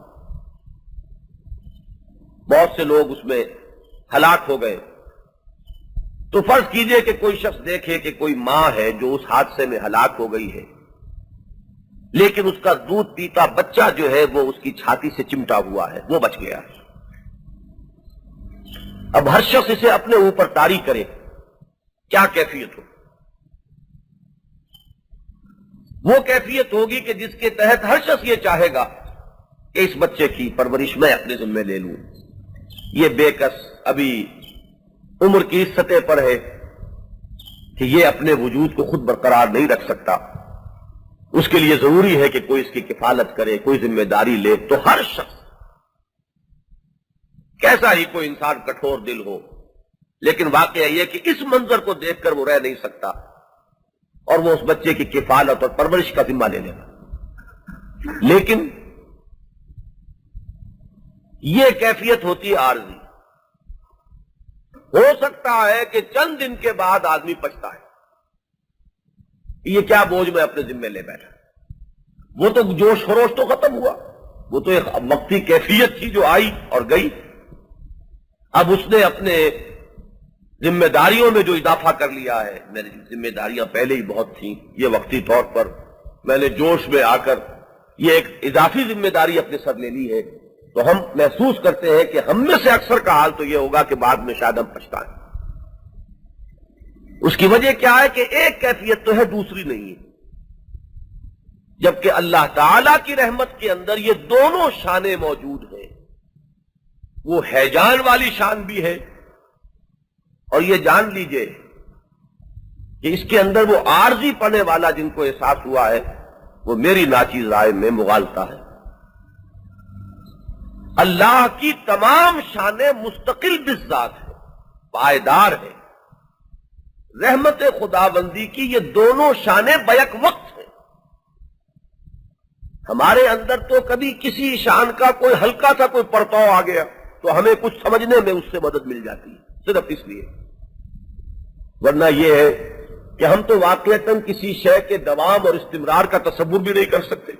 بہت سے لوگ اس میں ہلاک ہو گئے، تو فرض کیجئے کہ کوئی شخص دیکھے کہ کوئی ماں ہے جو اس حادثے میں ہلاک ہو گئی ہے، لیکن اس کا دودھ پیتا بچہ جو ہے وہ اس کی چھاتی سے چمٹا ہوا ہے، وہ بچ گیا ہے. اب ہر شخص اسے اپنے اوپر طاری کرے، کیا کیفیت ہو؟ وہ کیفیت ہوگی کہ جس کے تحت ہر شخص یہ چاہے گا کہ اس بچے کی پرورش میں اپنے ذمہ لے لوں. یہ بے کس ابھی عمر کی اس سطح پر ہے کہ یہ اپنے وجود کو خود برقرار نہیں رکھ سکتا، اس کے لیے ضروری ہے کہ کوئی اس کی کفالت کرے، کوئی ذمہ داری لے. تو ہر شخص کیسا ہی کوئی انسان کٹھور دل ہو، لیکن واقعہ یہ کہ اس منظر کو دیکھ کر وہ رہ نہیں سکتا اور وہ اس بچے کی کفالت اور پرورش کا ذمہ لے لیگا. لیکن یہ کیفیت ہوتی ہے عارضی. ہو سکتا ہے کہ چند دن کے بعد آدمی پچھتا ہے، یہ کیا بوجھ میں اپنے ذمہ لے بیٹھا. وہ تو جوش خروش تو ختم ہوا، وہ تو ایک وقتی کیفیت تھی جو آئی اور گئی. اب اس نے اپنے ذمہ داریوں میں جو اضافہ کر لیا ہے، میری ذمہ داریاں پہلے ہی بہت تھیں، یہ وقتی طور پر میں نے جوش میں آ کر یہ ایک اضافی ذمہ داری اپنے سر لے لی ہے. تو ہم محسوس کرتے ہیں کہ ہم میں سے اکثر کا حال تو یہ ہوگا کہ بعد میں شاید ہم پچھتائیں. اس کی وجہ کیا ہے کہ ایک کیفیت تو ہے، دوسری نہیں ہے. جبکہ اللہ تعالی کی رحمت کے اندر یہ دونوں شانیں موجود ہیں. وہ ہیجان والی شان بھی ہے، اور یہ جان لیجئے کہ اس کے اندر وہ عارضی پنے والا جن کو احساس ہوا ہے وہ میری ناچیز رائے میں مغالطہ ہے. اللہ کی تمام شانیں مستقل بذات ہے، پائیدار ہے. رحمت خداوندی کی یہ دونوں شانیں بیک وقت ہیں. ہمارے اندر تو کبھی کسی شان کا کوئی ہلکا سا کوئی پرتاؤ آ گیا تو ہمیں کچھ سمجھنے میں اس سے مدد مل جاتی ہے، صرف اس لیے. ورنہ یہ ہے کہ ہم تو واقعتاً کسی شے کے دوام اور استمرار کا تصور بھی نہیں کر سکتے.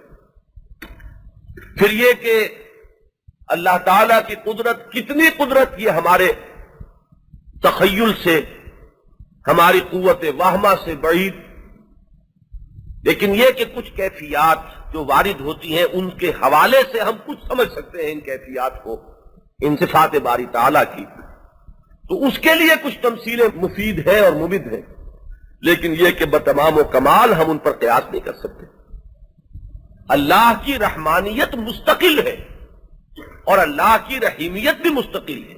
پھر یہ کہ اللہ تعالیٰ کی قدرت، کتنی قدرت یہ ہمارے تخیل سے، ہماری قوت واہمہ سے بعید. لیکن یہ کہ کچھ کیفیات جو وارد ہوتی ہیں ان کے حوالے سے ہم کچھ سمجھ سکتے ہیں ان کیفیات کو، ان صفات باری تعالیٰ کی. تو اس کے لیے کچھ تمثیلیں مفید ہیں اور مبد ہیں، لیکن یہ کہ بتمام و کمال ہم ان پر قیاس نہیں کر سکتے. اللہ کی رحمانیت مستقل ہے اور اللہ کی رحیمیت بھی مستقل ہے.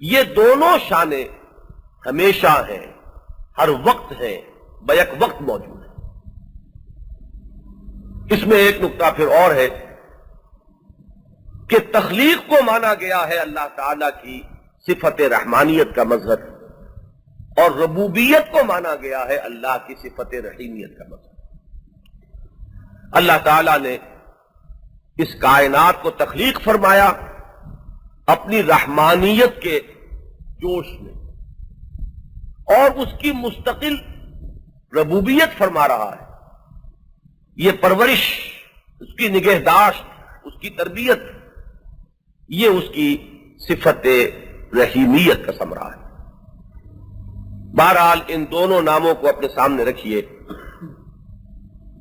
یہ دونوں شانیں ہمیشہ ہیں، ہر وقت ہیں، بیک وقت موجود ہیں. اس میں ایک نقطہ پھر اور ہے کہ تخلیق کو مانا گیا ہے اللہ تعالی کی صفت رحمانیت کا مظہر، اور ربوبیت کو مانا گیا ہے اللہ کی صفت رحیمیت کا مظہر۔ اللہ تعالی نے اس کائنات کو تخلیق فرمایا اپنی رحمانیت کے جوش میں، اور اس کی مستقل ربوبیت فرما رہا ہے۔ یہ پرورش، اس کی نگہداشت، اس کی تربیت، یہ اس کی صفت رحیمیت کا ثمرہ ہے۔ بہرحال ان دونوں ناموں کو اپنے سامنے رکھیے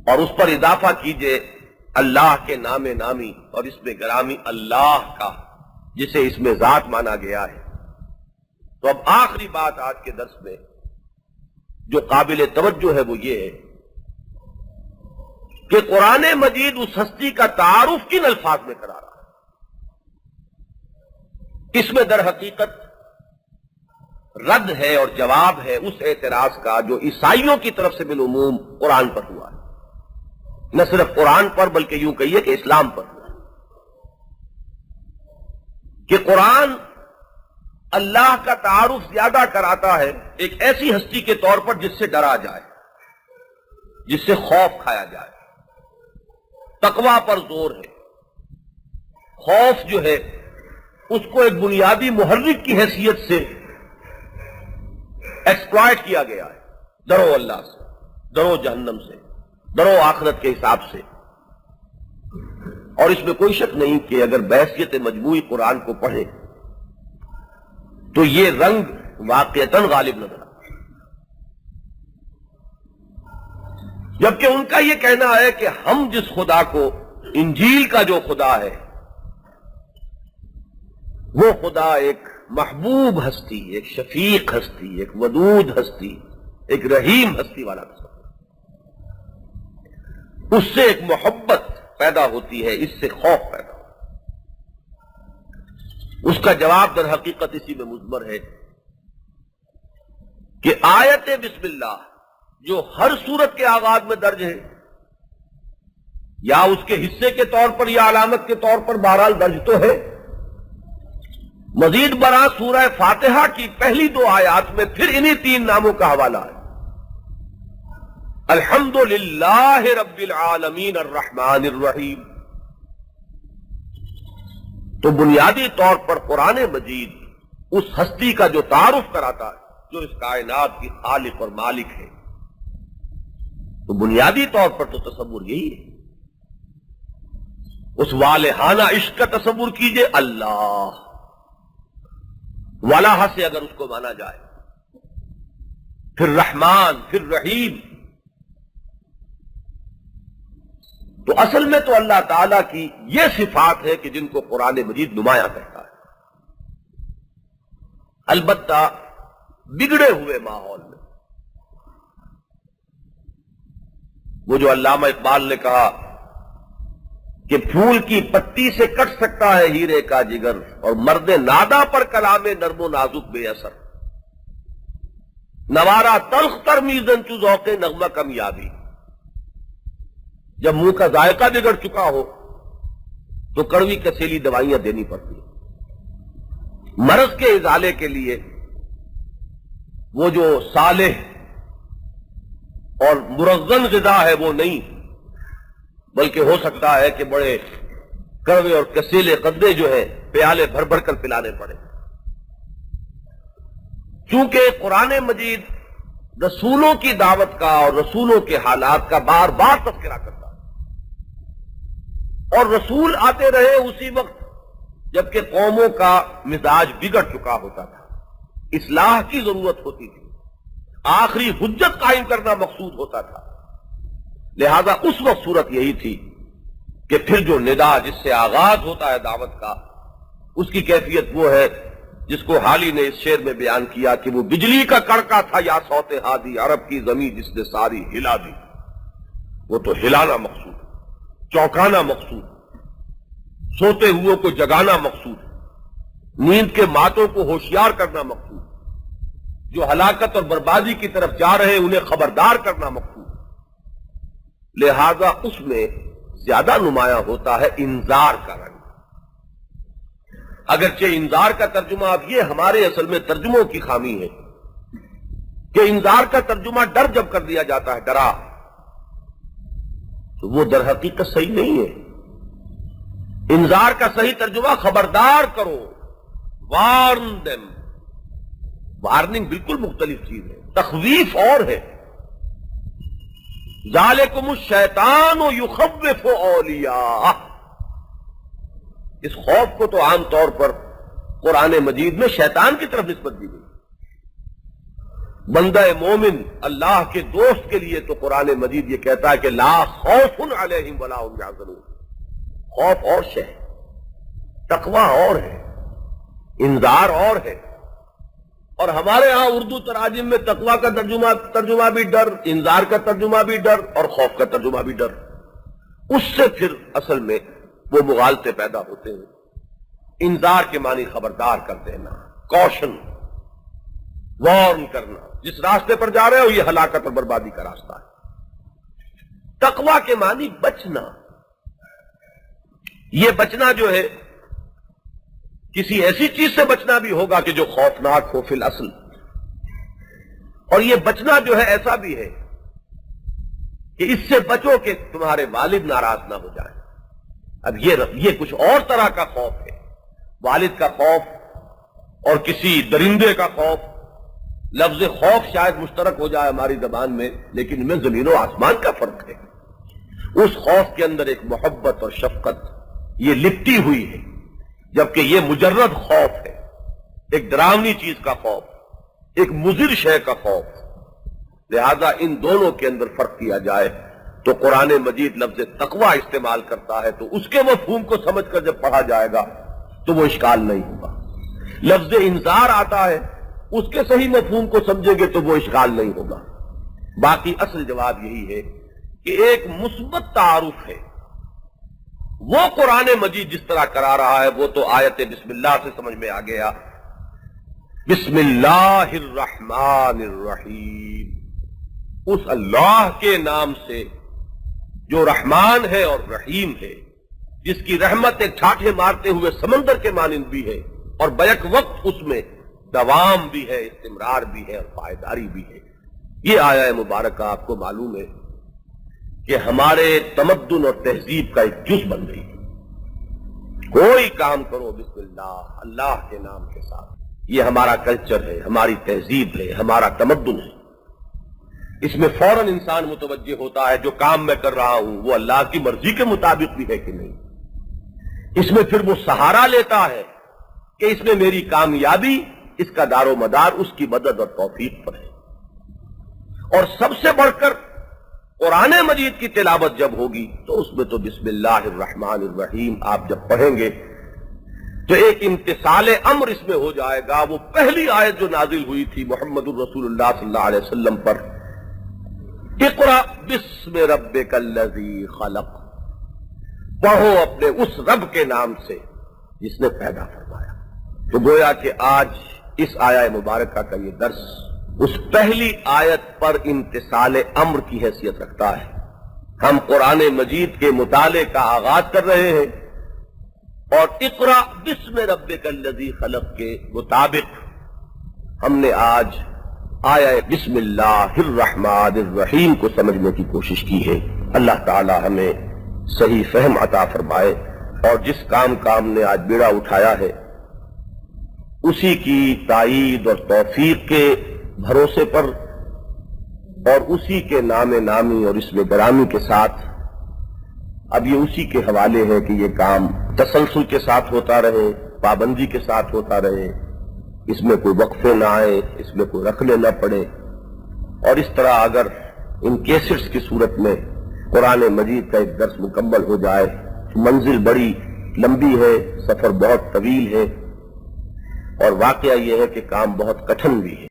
اور اس پر اضافہ کیجئے اللہ کے نام نامی اور اس میں گرامی اللہ کا، جسے اس میں ذات مانا گیا ہے۔ تو اب آخری بات آج کے درس میں جو قابل توجہ ہے وہ یہ ہے کہ قرآن مجید اس ہستی کا تعارف کن الفاظ میں کرا رہا ہے۔ اس میں در حقیقت رد ہے اور جواب ہے اس اعتراض کا جو عیسائیوں کی طرف سے بالعموم قرآن پر ہوا ہے، نہ صرف قرآن پر بلکہ یوں کہیے کہ اسلام پر ہوا ہے، کہ قرآن اللہ کا تعارف زیادہ کراتا ہے ایک ایسی ہستی کے طور پر جس سے ڈرا جائے، جس سے خوف کھایا جائے۔ تقویٰ پر زور ہے، خوف جو ہے اس کو ایک بنیادی محرک کی حیثیت سے ایکسپلائٹ کیا گیا ہے۔ ڈرو اللہ سے، ڈرو جہنم سے، ڈرو آخرت کے حساب سے۔ اور اس میں کوئی شک نہیں کہ اگر بحیثیت مجموعی قرآن کو پڑھیں تو یہ رنگ واقعتاً غالب نظر آتا ہے، جبکہ ان کا یہ کہنا ہے کہ ہم جس خدا کو، انجیل کا جو خدا ہے، وہ خدا ایک محبوب ہستی، ایک شفیق ہستی، ایک ودود ہستی، ایک رحیم ہستی والا تصور، اس سے ایک محبت پیدا ہوتی ہے، اس سے خوف پیدا ہوتا ہے۔ اس کا جواب در حقیقت اسی میں مضمر ہے کہ آیت بسم اللہ جو ہر سورت کے آغاز میں درج ہے، یا اس کے حصے کے طور پر یا علامت کے طور پر بہرحال درج تو ہے، مزید برآں سورہ فاتحہ کی پہلی 2 آیات میں پھر انہی 3 ناموں کا حوالہ ہے۔ الحمدللہ رب العالمین الرحمن الرحیم۔ تو بنیادی طور پر قرآن مجید اس ہستی کا جو تعارف کراتا ہے جو اس کائنات کی خالق اور مالک ہے، تو بنیادی طور پر تو تصور یہی ہے۔ اس والہانہ عشق کا تصور کیجئے، اللہ والہ سے اگر اس کو مانا جائے، پھر رحمان، پھر رحیم، تو اصل میں تو اللہ تعالیٰ کی یہ صفات ہے کہ جن کو قرآن مجید نمایاں کرتا ہے، البتہ بگڑے ہوئے ماحول میں۔ وہ جو علامہ اقبال نے کہا کہ پھول کی پتی سے کٹ سکتا ہے ہیرے کا جگر، اور مرد نادا پر کلام نرم و نازک بے اثر، نوارا تلخ تر میزن چو ذوق نغمہ کمیابی۔ جب منہ کا ذائقہ بگڑ چکا ہو تو کڑوی کسیلی دوائیاں دینی پڑتی ہیں۔ مرض کے ازالے کے لیے وہ جو صالح اور مرغن غذا ہے وہ نہیں، بلکہ ہو سکتا ہے کہ بڑے کڑوے اور کسیلے قدرے جو ہیں پیالے بھر بھر کر پلانے پڑے۔ چونکہ قرآن مجید رسولوں کی دعوت کا اور رسولوں کے حالات کا بار بار تذکرہ کرتا ہے، اور رسول آتے رہے اسی وقت جبکہ قوموں کا مزاج بگڑ چکا ہوتا تھا، اصلاح کی ضرورت ہوتی تھی، آخری حجت قائم کرنا مقصود ہوتا تھا۔ لہذا اس وقت صورت یہی تھی کہ پھر جو ندا جس سے آغاز ہوتا ہے دعوت کا، اس کی کیفیت وہ ہے جس کو حالی نے اس شعر میں بیان کیا کہ وہ بجلی کا کڑکا تھا یا صوت ہادی، عرب کی زمین جس نے ساری ہلا دی۔ وہ تو ہلانا مقصود، چونکانا مقصود، سوتے ہوئے کو جگانا مقصود، نیند کے ماتوں کو ہوشیار کرنا مقصود، جو ہلاکت اور بربادی کی طرف جا رہے انہیں خبردار کرنا مقصود۔ لہذا اس میں زیادہ نمایاں ہوتا ہے انذار کا رنگ، اگرچہ انذار کا ترجمہ اب یہ ہمارے اصل میں ترجموں کی خامی ہے کہ انذار کا ترجمہ ڈر جب کر دیا جاتا ہے، ڈرا، تو وہ در حقیقت صحیح نہیں ہے۔ انذار کا صحیح ترجمہ خبردار کرو، وارن دیم۔ وارننگ بالکل مختلف چیز ہے، تخویف اور ہے۔ ذالکم الشیطان یخوف اولیاء، اس خوف کو تو عام طور پر قرآن مجید میں شیطان کی طرف نسبت دی گئی۔ بندہ مومن اللہ کے دوست کے لیے تو قرآن مجید یہ کہتا ہے کہ لا خوف علیہم ولا هم یحزنون، خوف اور شے ہے، تقوی اور ہے، انذار اور ہے۔ اور ہمارے ہاں اردو تراجم میں تقوی کا ترجمہ بھی ڈر، انذار کا ترجمہ بھی ڈر، اور خوف کا ترجمہ بھی ڈر۔ اس سے پھر اصل میں وہ مغالطے پیدا ہوتے ہیں۔ انذار کے معنی خبردار کر دینا، کوشن، وارن کرنا، جس راستے پر جا رہے ہو یہ ہلاکت اور بربادی کا راستہ ہے۔ تقوی کے معنی بچنا، یہ بچنا جو ہے کسی ایسی چیز سے بچنا بھی ہوگا کہ جو خوفناک ہو فی الاصل، اور یہ بچنا جو ہے ایسا بھی ہے کہ اس سے بچو کہ تمہارے والد ناراض نہ ہو جائیں۔ اب یہ کچھ اور طرح کا خوف ہے، والد کا خوف اور کسی درندے کا خوف۔ لفظ خوف شاید مشترک ہو جائے ہماری زبان میں، لیکن ان میں زمین و آسمان کا فرق ہے۔ اس خوف کے اندر ایک محبت اور شفقت یہ لپٹی ہوئی ہے، جبکہ یہ مجرد خوف ہے، ایک ڈراؤنی چیز کا خوف، ایک مضر شے کا خوف۔ لہذا ان دونوں کے اندر فرق کیا جائے تو قرآن مجید لفظ تقوی استعمال کرتا ہے، تو اس کے مفہوم کو سمجھ کر جب پڑھا جائے گا تو وہ اشکال نہیں ہوگا۔ لفظ انذار آتا ہے، اس کے صحیح مفہوم کو سمجھیں گے تو وہ اشکال نہیں ہوگا۔ باقی اصل جواب یہی ہے کہ ایک مثبت تعارف ہے، وہ قرآن مجید جس طرح کرا رہا ہے وہ تو آیت بسم اللہ سے سمجھ میں آ گیا۔ بسم اللہ الرحمن الرحیم، اس اللہ کے نام سے جو رحمان ہے اور رحیم ہے، جس کی رحمت ایک ٹھاٹھے مارتے ہوئے سمندر کے مانند بھی ہے، اور بیک وقت اس میں دوام بھی ہے، استمرار بھی ہے اور پائیداری بھی ہے۔ یہ آیہ مبارکہ آپ کو معلوم ہے کہ ہمارے تمدن اور تہذیب کا ایک جز بن گئی۔ کوئی کام کرو بسم اللہ، اللہ کے نام کے ساتھ، یہ ہمارا کلچر ہے، ہماری تہذیب ہے، ہمارا تمدن ہے۔ اس میں فوراً انسان متوجہ ہوتا ہے جو کام میں کر رہا ہوں وہ اللہ کی مرضی کے مطابق بھی ہے کہ نہیں۔ اس میں پھر وہ سہارا لیتا ہے کہ اس میں میری کامیابی، اس کا دار و مدار اس کی مدد اور توفیق پر ہے۔ اور سب سے بڑھ کر قرآن مجید کی تلاوت جب ہوگی تو اس میں تو بسم اللہ الرحمن الرحیم آپ جب پڑھیں گے تو ایک امتثال امر اس میں ہو جائے گا۔ وہ پہلی آیت جو نازل ہوئی تھی محمد الرسول اللہ صلی اللہ علیہ وسلم پر، اقرأ بسم ربک الذی خلق، پڑھو اپنے اس رب کے نام سے جس نے پیدا فرمایا۔ تو گویا کہ آج اس آیہ مبارکہ کا یہ درس اس پہلی آیت پر امتثال امر کی حیثیت رکھتا ہے۔ ہم قرآن مجید کے مطالعے کا آغاز کر رہے ہیں اور اقرأ بسم ربک الذی خلق کے مطابق ہم نے آج آیہ بسم اللہ الرحمن الرحیم کو سمجھنے کی کوشش کی ہے۔ اللہ تعالی ہمیں صحیح فہم عطا فرمائے، اور جس کام کا ہم نے آج بیڑا اٹھایا ہے اسی کی تائید اور توفیق کے بھروسے پر اور اسی کے نام نامی اور اسم گرامی کے ساتھ اب یہ اسی کے حوالے ہے کہ یہ کام تسلسل کے ساتھ ہوتا رہے، پابندی کے ساتھ ہوتا رہے، اس میں کوئی وقفے نہ آئے، اس میں کوئی رکھنے نہ پڑے۔ اور اس طرح اگر ان کیسٹس کی صورت میں قرآن مجید کا ایک درس مکمل ہو جائے، منزل بڑی لمبی ہے، سفر بہت طویل ہے، اور واقعہ یہ ہے کہ کام بہت کٹھن بھی ہے۔